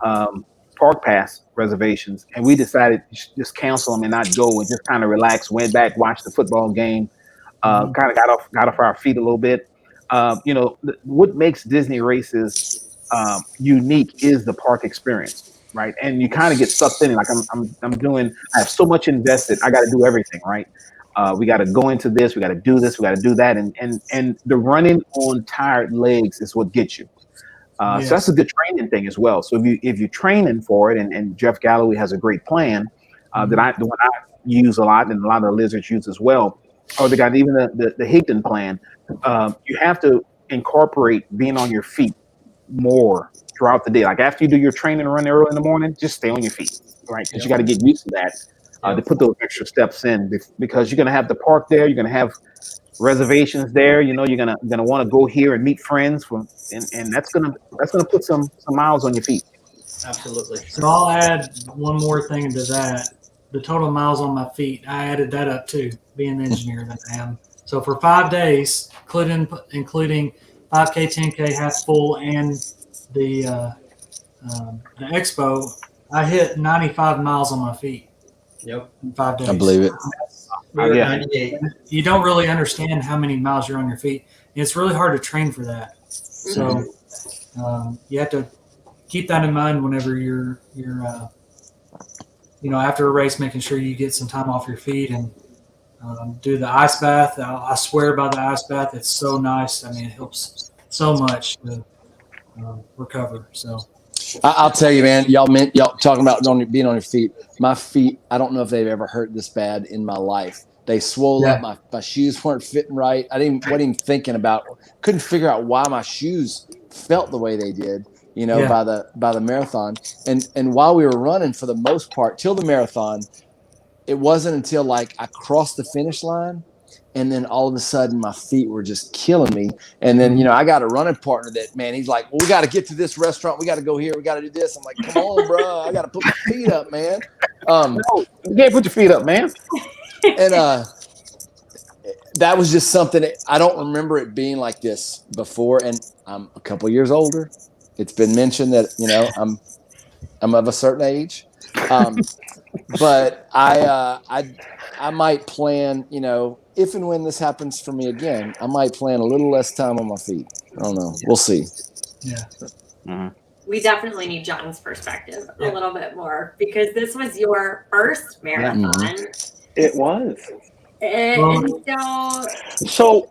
Park Pass reservations, and we decided to just cancel them and not go and just kind of relax. Went back, watched the football game, kind of got off our feet a little bit. What makes Disney races unique is the park experience. Right. And you kind of get sucked in. Like I have so much invested. I got to do everything. Right. We got to go into this. We got to do this. We got to do that. And the running on tired legs is what gets you. So that's a good training thing as well. So if you're training for it, and Jeff Galloway has a great plan, that the one I use a lot, and a lot of the lizards use as well. Or they got even the Higdon plan. You have to incorporate being on your feet more throughout the day. Like after you do your training and run early in the morning, just stay on your feet, right? Because you got to get used to that to put those extra steps in, because you're gonna have the park there, you're gonna have reservations there. You know, you're gonna want to go here and meet friends and that's gonna put some miles on your feet.
Absolutely.
So I'll add one more thing to that. The total miles on my feet, I added that up too, being the engineer that I am. So for 5 days, including 5K, 10K, half full, and the expo, I hit 95 miles on my feet.
Yep.
In 5 days.
I believe it.
We were
Yeah.
98.
You don't really understand how many miles you're on your feet. It's really hard to train for that. So you have to keep that in mind whenever you're after a race, making sure you get some time off your feet and do the ice bath. I swear by the ice bath. It's so nice. I mean, it helps so much to recover. So
I'll tell you, man. Y'all talking about being on your feet. My feet, I don't know if they've ever hurt this bad in my life. They swole up. My shoes weren't fitting right. wasn't even thinking about. Couldn't figure out why my shoes felt the way they did. By the marathon. And while we were running, for the most part, till the marathon, it wasn't until like I crossed the finish line, and then all of a sudden my feet were just killing me. And then, I got a running partner that, man, he's like, well, we got to get to this restaurant. We got to go here. We got to do this. I'm like, come on, bro. I got to put my feet up, man.
No, you can't put your feet up, man.
And that was just something I don't remember it being like this before. And I'm a couple years older. It's been mentioned that, I'm of a certain age. But I might plan, if and when this happens for me again, I might plan a little less time on my feet. I don't know. We'll see.
Yeah.
Mm-hmm.
We definitely need John's perspective a little bit more, because this was your first marathon.
It was.
And
so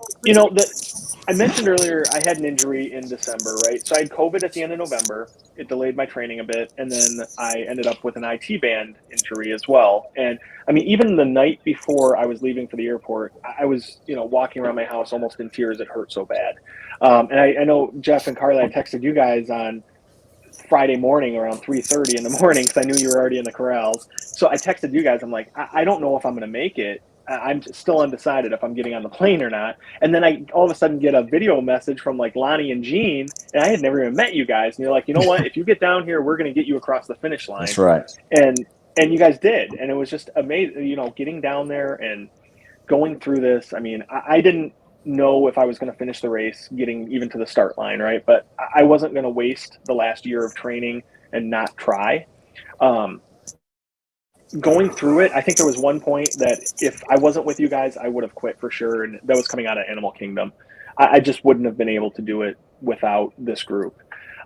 I mentioned earlier I had an injury in December, right? So I had COVID at the end of November. It delayed my training a bit, and then I ended up with an IT band injury as well. And I mean, even the night before I was leaving for the airport, I was, walking around my house almost in tears. It hurt so bad. And I know Jeff and Carly, I texted you guys on Friday morning around 3:30 in the morning because I knew you were already in the corrals. So I texted you guys. I'm like, I don't know if I'm going to make it. I'm still undecided if I'm getting on the plane or not. And then I all of a sudden get a video message from like Lonnie and Gene, and I had never even met you guys. And you're like, you know what? If you get down here, we're going to get you across the finish line.
That's right.
And you guys did, and it was just amazing. Getting down there and going through this. I mean, I didn't know if I was going to finish the race, getting even to the start line, right? But I wasn't going to waste the last year of training and not try. Going through it, I think there was one point that if I wasn't with you guys, I would have quit for sure. And that was coming out of Animal Kingdom. I just wouldn't have been able to do it without this group.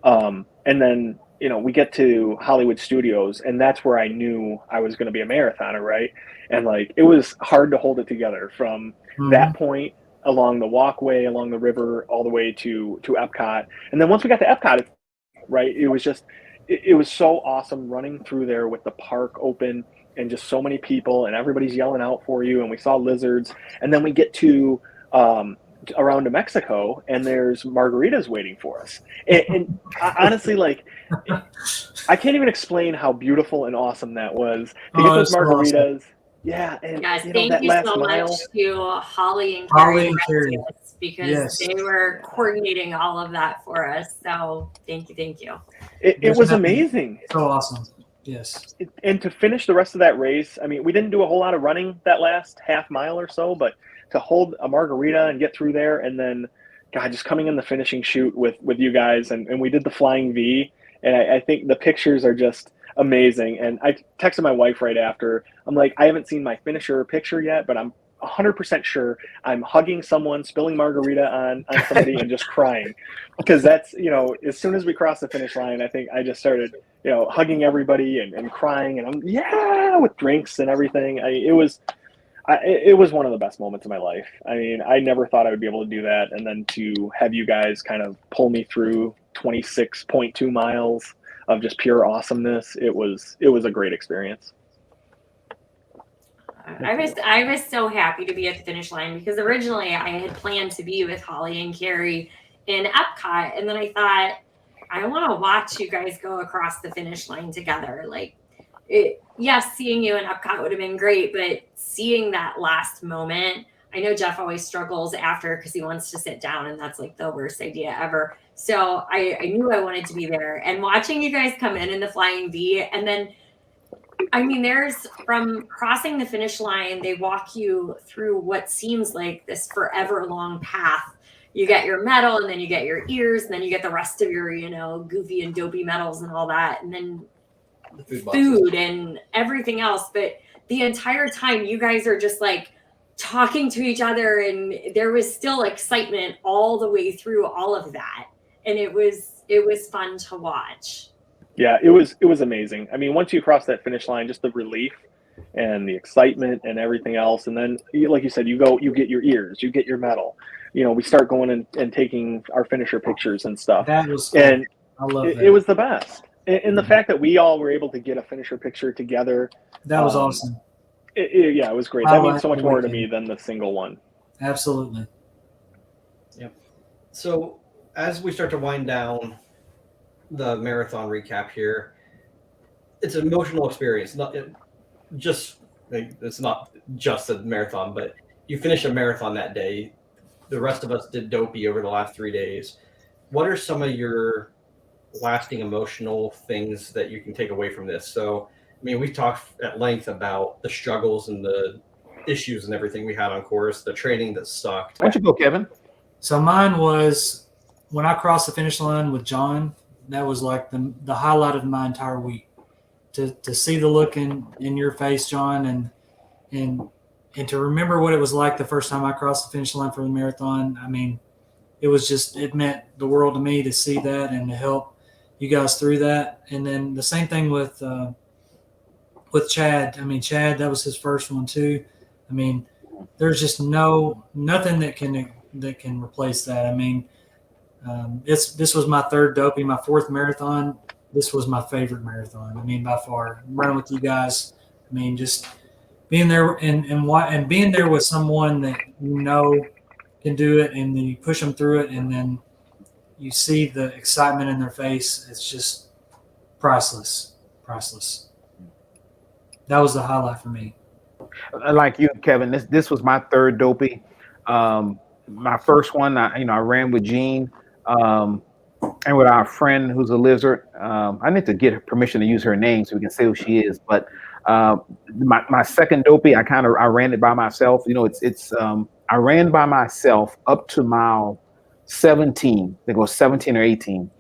And then, we get to Hollywood Studios, and that's where I knew I was going to be a marathoner, right? And like, it was hard to hold it together from that point along the walkway, along the river, all the way to Epcot. And then once we got to Epcot, right, it was just, it was so awesome running through there with the park open and just so many people and everybody's yelling out for you. And we saw lizards. And then we get to around to Mexico, and there's margaritas waiting for us. And honestly, like, I can't even explain how beautiful and awesome that was to get those margaritas. Awesome. Yeah, and
guys,
thank
you so much to Holly and Carrie because they were coordinating all of that for us. So thank you.
It was amazing.
So awesome. Yes.
And to finish the rest of that race, I mean, we didn't do a whole lot of running that last half mile or so, but to hold a margarita and get through there, and then, God, just coming in the finishing chute with you guys, and we did the flying V, and I think the pictures are just amazing. And I texted my wife right after. I'm like, I haven't seen my finisher picture yet, but I'm 100% sure I'm hugging someone, spilling margarita on somebody, and just crying, because that's, as soon as we crossed the finish line, I think I just started, hugging everybody and crying, and I'm with drinks and everything. It was one of the best moments of my life. I mean, I never thought I would be able to do that, and then to have you guys kind of pull me through 26.2 miles of just pure awesomeness, it was a great experience.
I was so happy to be at the finish line because originally I had planned to be with Holly and Carrie in Epcot, and then I thought I want to watch you guys go across the finish line together. Like, yes, seeing you in Epcot would have been great, but seeing that last moment, I know Jeff always struggles after because he wants to sit down, and that's like the worst idea ever. So I knew I wanted to be there, and watching you guys come in the Flying V, and then I mean, there's from crossing the finish line, they walk you through what seems like this forever long path. You get your medal, and then you get your ears, and then you get the rest of your, goofy and dopey medals and all that, and then
The
food and everything else. But the entire time, you guys are just like talking to each other, and there was still excitement all the way through all of that, and it was fun to watch.
Yeah, it was amazing. I mean, once you cross that finish line, just the relief and the excitement and everything else, and then like you said, you get your ears, you get your medal. We start going and taking our finisher pictures and stuff.
That was
cool. And
I love that.
It was the best. And the fact that we all were able to get a finisher picture together.
That was awesome.
It was great. That means so much more to me than the single one.
Absolutely.
Yep. So as we start to wind down the marathon recap here, it's an emotional experience. It's not just a marathon, but you finish a marathon that day. The rest of us did dopey over the last 3 days. What are some of your lasting emotional things that you can take away from this? So, I mean, we talked at length about the struggles and the issues and everything we had on course, the training that sucked.
Why don't you go, Kevin?
So mine was when I crossed the finish line with John. That was like the highlight of my entire week. To see the look in your face, John, and to remember what it was like the first time I crossed the finish line for the marathon. I mean, it meant the world to me to see that and to help you guys through that. And then the same thing with Chad. I mean, Chad, that was his first one too. I mean, there's just nothing that can replace that. I mean, this was my third dopey, my fourth marathon. This was my favorite marathon. I mean, by far, running with you guys. I mean, just being there and being there with someone that can do it, and then you push them through it, and then you see the excitement in their face. It's just priceless. That was the highlight for me.
Like you, Kevin, this was my third dopey. My first one, I ran with Jean and with our friend who's a lizard. I need to get her permission to use her name so we can say who she is. But my second dopey, I ran it by myself. I ran by myself up to mile 17. They go 17 or 18.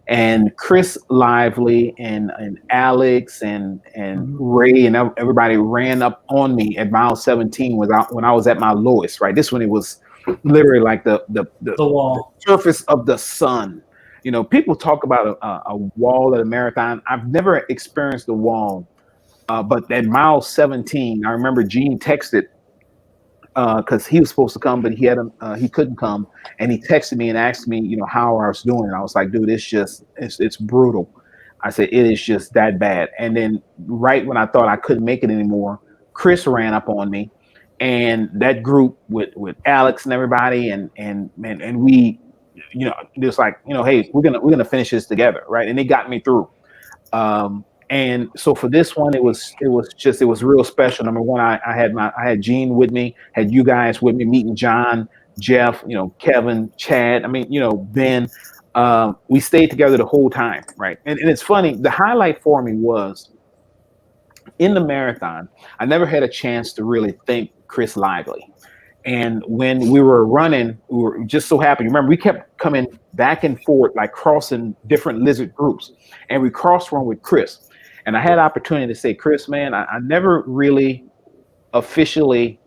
And Chris Lively and Alex and Ray and everybody ran up on me at mile 17 when I was at my lowest, right? This one, it was literally like the
wall,
the surface of the sun. People talk about a wall at a marathon. I've never experienced the wall, but at mile 17, I remember Gene texted because he was supposed to come, but he couldn't come, and he texted me and asked me, how I was doing. And I was like, dude, it's brutal. I said, it is just that bad. And then right when I thought I couldn't make it anymore, Chris ran up on me, and that group with Alex and everybody, and we, just like, hey, we're gonna finish this together, right? And they got me through. And so for this one, it was real special. Number one, I had Gene with me, had you guys with me, meeting John, Jeff, Kevin, Chad. I mean, Ben. We stayed together the whole time, right? And it's funny. The highlight for me was in the marathon. I never had a chance to really thank Chris Lively. And when we were running, we were just so happy. Remember, we kept coming back and forth, like crossing different lizard groups, and we crossed one with Chris. And I had opportunity to say, Chris, man, I never really officially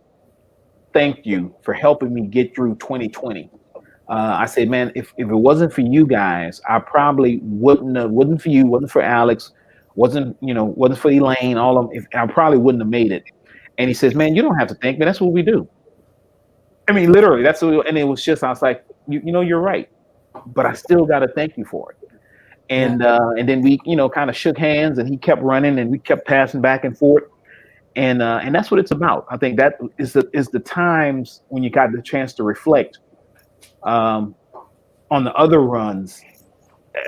thanked you for helping me get through 2020. I said, man, if it wasn't for you guys, I probably wasn't for you, wasn't for Alex, wasn't for Elaine, all of them, I probably wouldn't have made it. And he says, man, you don't have to thank me. That's what we do. I mean, literally, that's what and it was just, I was like, you're right, but I still got to thank you for it. And then we, kind of shook hands, and he kept running, and we kept passing back and forth. and that's what it's about. I think that is the times when you got the chance to reflect on the other runs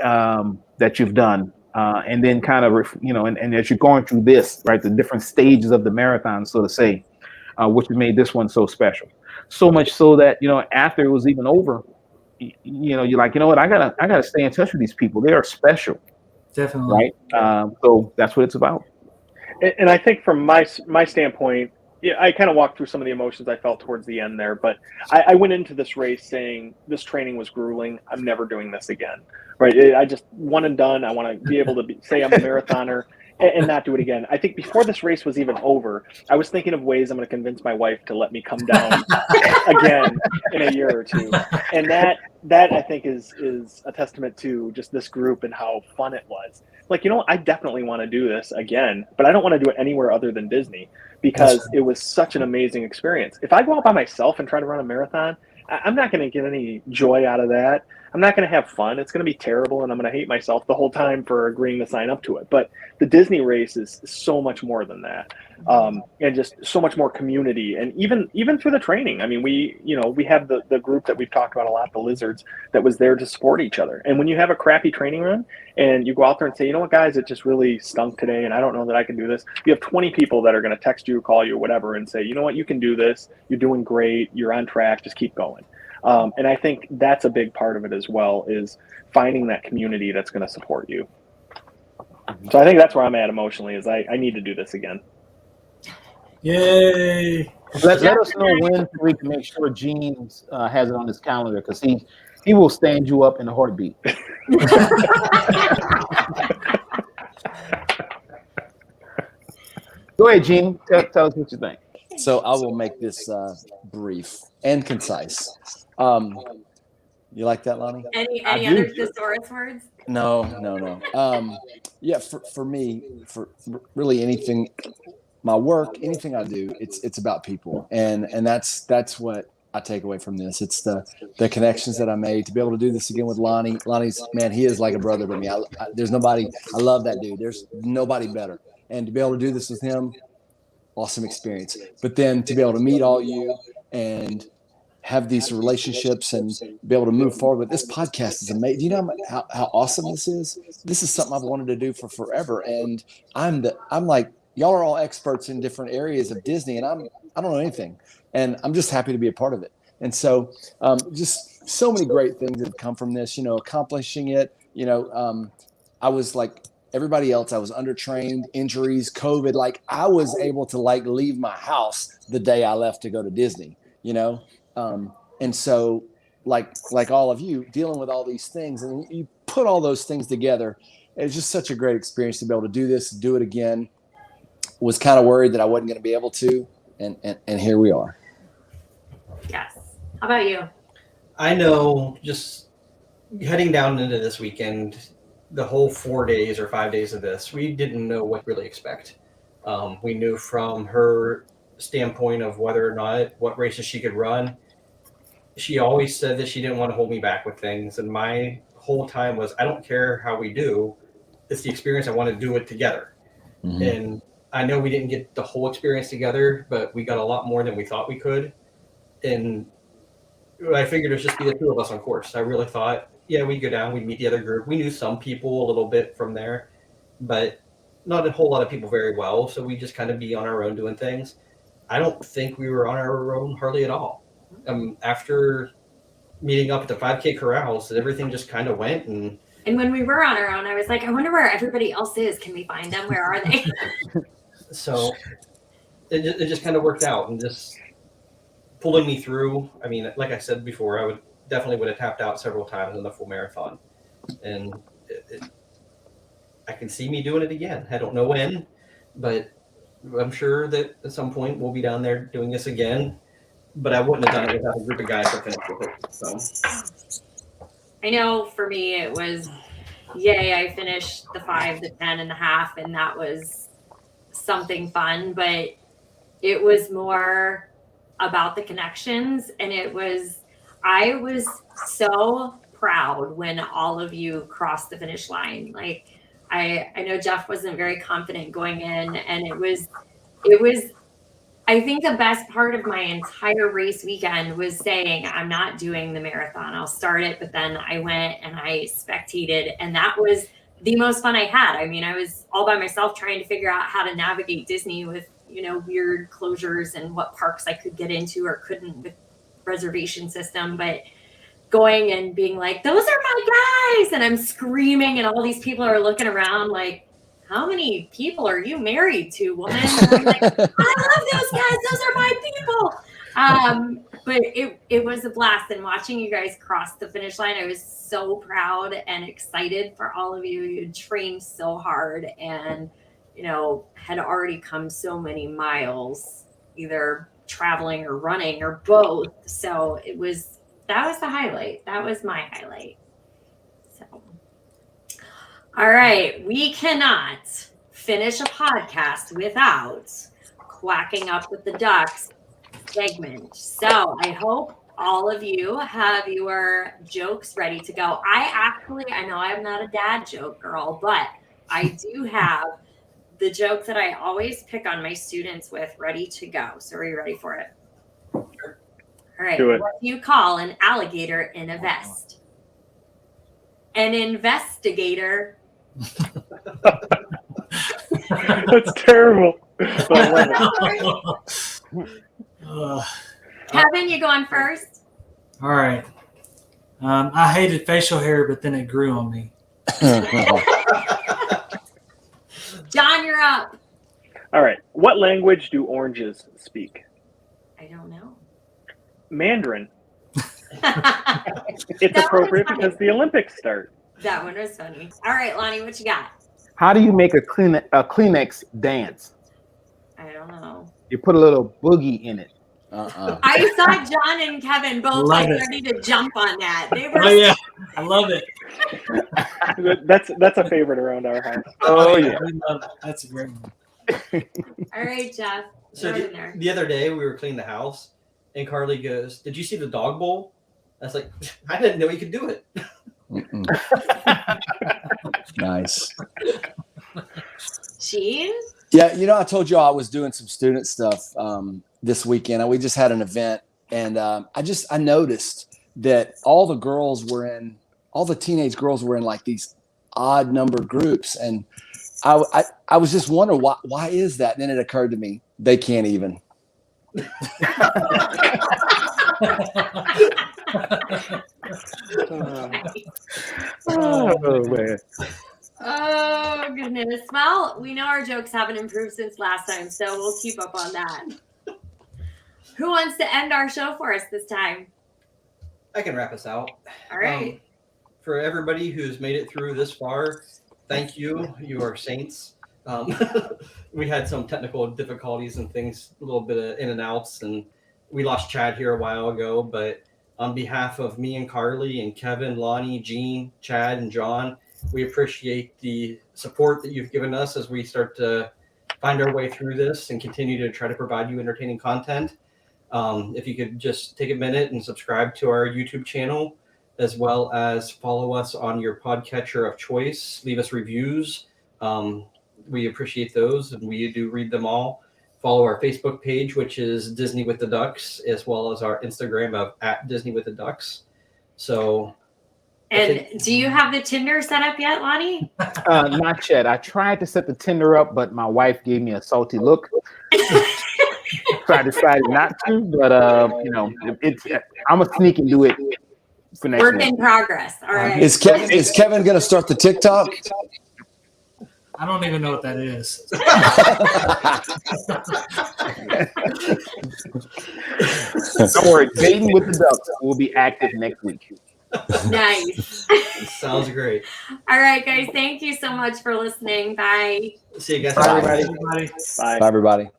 that you've done, and then kind of and as you're going through this, right, the different stages of the marathon, so to say, which made this one so special. So much so that after it was even over, you're like, you know what, I gotta stay in touch with these people. They are special,
Definitely.
right? So that's what it's about.
And I think from my standpoint, yeah, I kind of walked through some of the emotions I felt towards the end there, but I went into this race saying this training was grueling. I'm never doing this again, right? I just one and done. I want to be able to say I'm a marathoner and not do it again. I think before this race was even over, I was thinking of ways I'm going to convince my wife to let me come down again in a year or two, and that I think is a testament to just this group and how fun it was. Like, I definitely want to do this again, but I don't want to do it anywhere other than Disney because it was such an amazing experience. If I go out by myself and try to run a marathon, I'm not going to get any joy out of that. I'm not going to have fun. It's going to be terrible, and I'm going to hate myself the whole time for agreeing to sign up to it. But the Disney race is so much more than that, and just so much more community. And even through the training, I mean, we have the group that we've talked about a lot, the Lizards, that was there to support each other. And when you have a crappy training run and you go out there and say, you know what, guys, it just really stunk today, and I don't know that I can do this. You have 20 people that are going to text you, call you, whatever, and say, you know what, you can do this. You're doing great. You're on track. Just keep going. And I think that's a big part of it as well, is finding that community that's going to support you. So I think that's where I'm at emotionally, is I need to do this again.
Yay.
Let us know when, so we can make sure Gene has it on his calendar, because he will stand you up in a heartbeat. Go ahead, Gene. Tell us what you think.
So I will make this brief and concise. You like that, Lonnie?
Any other thesaurus words?
No. Yeah, for me, for really anything, my work, anything I do, it's about people, and that's what I take away from this. It's the connections that I made to be able to do this again with Lonnie. Lonnie's, man, he is like a brother to me. There's nobody. I love that dude. There's nobody better, and to be able to do this with him, awesome experience. But then to be able to meet all you and have these relationships and be able to move forward with this podcast is amazing. Do you know how awesome this is? This is something I've wanted to do for forever. And I'm like, y'all are all experts in different areas of Disney, and I don't know anything. And I'm just happy to be a part of it. And so just so many great things that have come from this, accomplishing it. I was like everybody else. I was undertrained, injuries, COVID. Like, I was able to leave my house the day I left to go to Disney, and so like all of you, dealing with all these things, and you put all those things together. It's just such a great experience to be able to do this, do it again. Was kind of worried that I wasn't going to be able to, and here we are.
Yes. How about you?
I know, just heading down into this weekend, the whole 4 days or 5 days of this, we didn't know what to really expect. We knew from her standpoint of whether or not what races she could run. She always said that she didn't want to hold me back with things, and my whole time was, I don't care how we do, it's the experience. I want to do it together. Mm-hmm. And I know we didn't get the whole experience together, but we got a lot more than we thought we could. And I figured it would just be the two of us on course. I really thought, yeah, we'd go down, we'd meet the other group. We knew some people a little bit from there, but not a whole lot of people very well. So we just kind of be on our own doing things. I don't think we were on our own hardly at all. After meeting up at the 5K corrals, everything just kind of went. And
when we were on our own, I was like, I wonder where everybody else is. Can we find them? Where are they?
So it just kind of worked out and just pulling me through. I mean, like I said before, I definitely would have tapped out several times in the full marathon. And I can see me doing it again. I don't know when, but I'm sure that at some point we'll be down there doing this again. But I wouldn't have done it without a group of guys to finish with it. So
I know for me it was, yay, I finished the 5, the 10, and the half, and that was something fun. But it was more about the connections, and I was so proud when all of you crossed the finish line. Like, I know Jeff wasn't very confident going in, and it was it was, I think the best part of my entire race weekend was saying, I'm not doing the marathon. I'll start it. But then I went and I spectated, and that was the most fun I had. I mean, I was all by myself trying to figure out how to navigate Disney with, weird closures and what parks I could get into or couldn't with reservation system. But going and being like, those are my guys. And I'm screaming, and all these people are looking around like, how many people are you married to, woman? And I'm like, I love those guys. Those are my people. But it was a blast. And watching you guys cross the finish line, I was so proud and excited for all of you. You trained so hard and, had already come so many miles, either traveling or running or both. So that was the highlight. That was my highlight. So. All right, we cannot finish a podcast without quacking up with the ducks segment. So I hope all of you have your jokes ready to go. I know I'm not a dad joke girl, but I do have the joke that I always pick on my students with ready to go. So are you ready for it? All right. What do you call an alligator in a vest? An investigator.
That's terrible.
Kevin, you going first?
All right. I hated facial hair, but then it grew on me.
John, you're up.
All right. What language do oranges speak?
I don't know.
Mandarin. It's appropriate because the Olympics start.
That one was funny. All right, Lonnie, what you got?
How do you make a Kleenex dance?
I don't know.
You put a little boogie in it.
I saw John and Kevin both ready to jump on that. They were.
Oh yeah, I love it.
That's a favorite around our house.
Oh yeah, that's a great one.
All right, Jeff.
So the other day we were cleaning the house, and Carly goes, "Did you see the dog bowl?" I was like, "I didn't know you could do it."
Nice.
Gene?
Yeah, I told you I was doing some student stuff this weekend. We just had an event, and I noticed that all the teenage girls were in like these odd number groups, and I was just wondering why is that? And then it occurred to me they can't even.
Oh man.
Oh goodness. Well, we know our jokes haven't improved since last time, so we'll keep up on that. Who wants to end our show for us this time?
I can wrap us out.
All right.
For everybody who's made it through this far, thank you. You are saints. We had some technical difficulties and things, a little bit of in and outs, and we lost Chad here a while ago. But on behalf of me and Carly and Kevin, Lonnie, Gene, Chad, and John, we appreciate the support that you've given us as we start to find our way through this and continue to try to provide you entertaining content. If you could just take a minute and subscribe to our YouTube channel, as well as follow us on your podcatcher of choice. Leave us reviews. We appreciate those, and we do read them all. Follow our Facebook page, which is Disney with the Ducks, as well as our Instagram of @Disney with the Ducks. So.
And do you have the Tinder set up yet, Lonnie?
Not yet. I tried to set the Tinder up, but my wife gave me a salty look. So I decided not to, but I'm gonna sneak and do it for next
Work
week.
in progress. All right.
Is Kevin going to start the TikTok?
I don't even know what that is.
Don't worry, Dating with the Ducks will be active next week.
Nice.
Sounds great.
All right, guys. Thank you so much for listening. Bye.
See you guys.
Bye, everybody.
Bye.
Bye, everybody.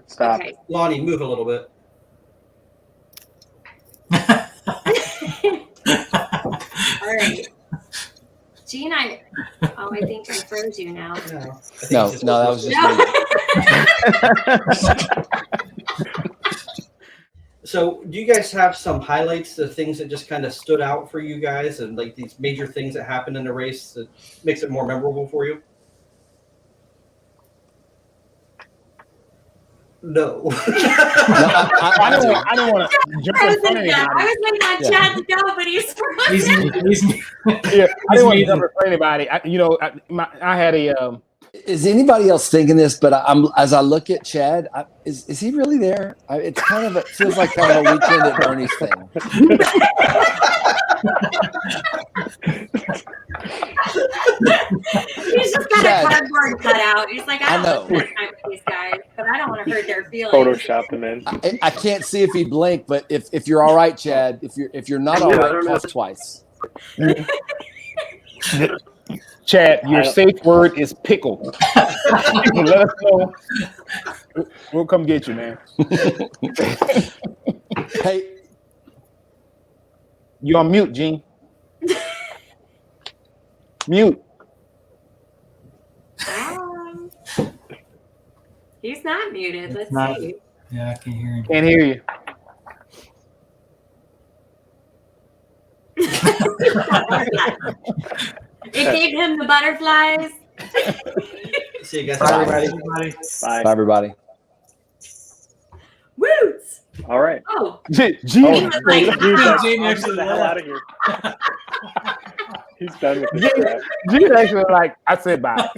Stop.
Okay.
Lonnie, move a little bit.
All right. Gene, I think I froze you now.
No, that was just me.
So, do you guys have some highlights, the things that just kind of stood out for you guys, and like these major things that happened in the race that makes it more memorable for you? No.
I don't want to jump in front of anybody.
I was waiting on Chad to go, but he's
Yeah, I didn't want to jump in front of anybody. I had a.
Is anybody else thinking this? But as I look at Chad, is he really there? It's kind of it feels like kind of a weekend at Bernie's thing.
He's just got
Chad.
a cardboard cutout. He's like, I
I
don't
know.
know these guys, but I don't want to hurt their feelings.
Photoshop them in.
I can't see if he blinked, but if you're all right, Chad, if you're not all
Yeah, I
right,
don't know.
cough twice.
Chad, your safe word is pickle. Let us know. We'll come get you, man.
Hey,
You on mute, Gene. Mute.
He's not muted. Let's
Not-
see.
Yeah, I can't hear him.
Can't hear you.
It gave him the butterflies.
See you guys.
Bye,
Bye.
Everybody.
Bye.
bye everybody.
Woots.
All right.
Oh,
Gene.
Oh,
like,
Gene
I'm
actually
getting the hell
left.
out of here. He's done with this crap.
Gene actually like I said bye.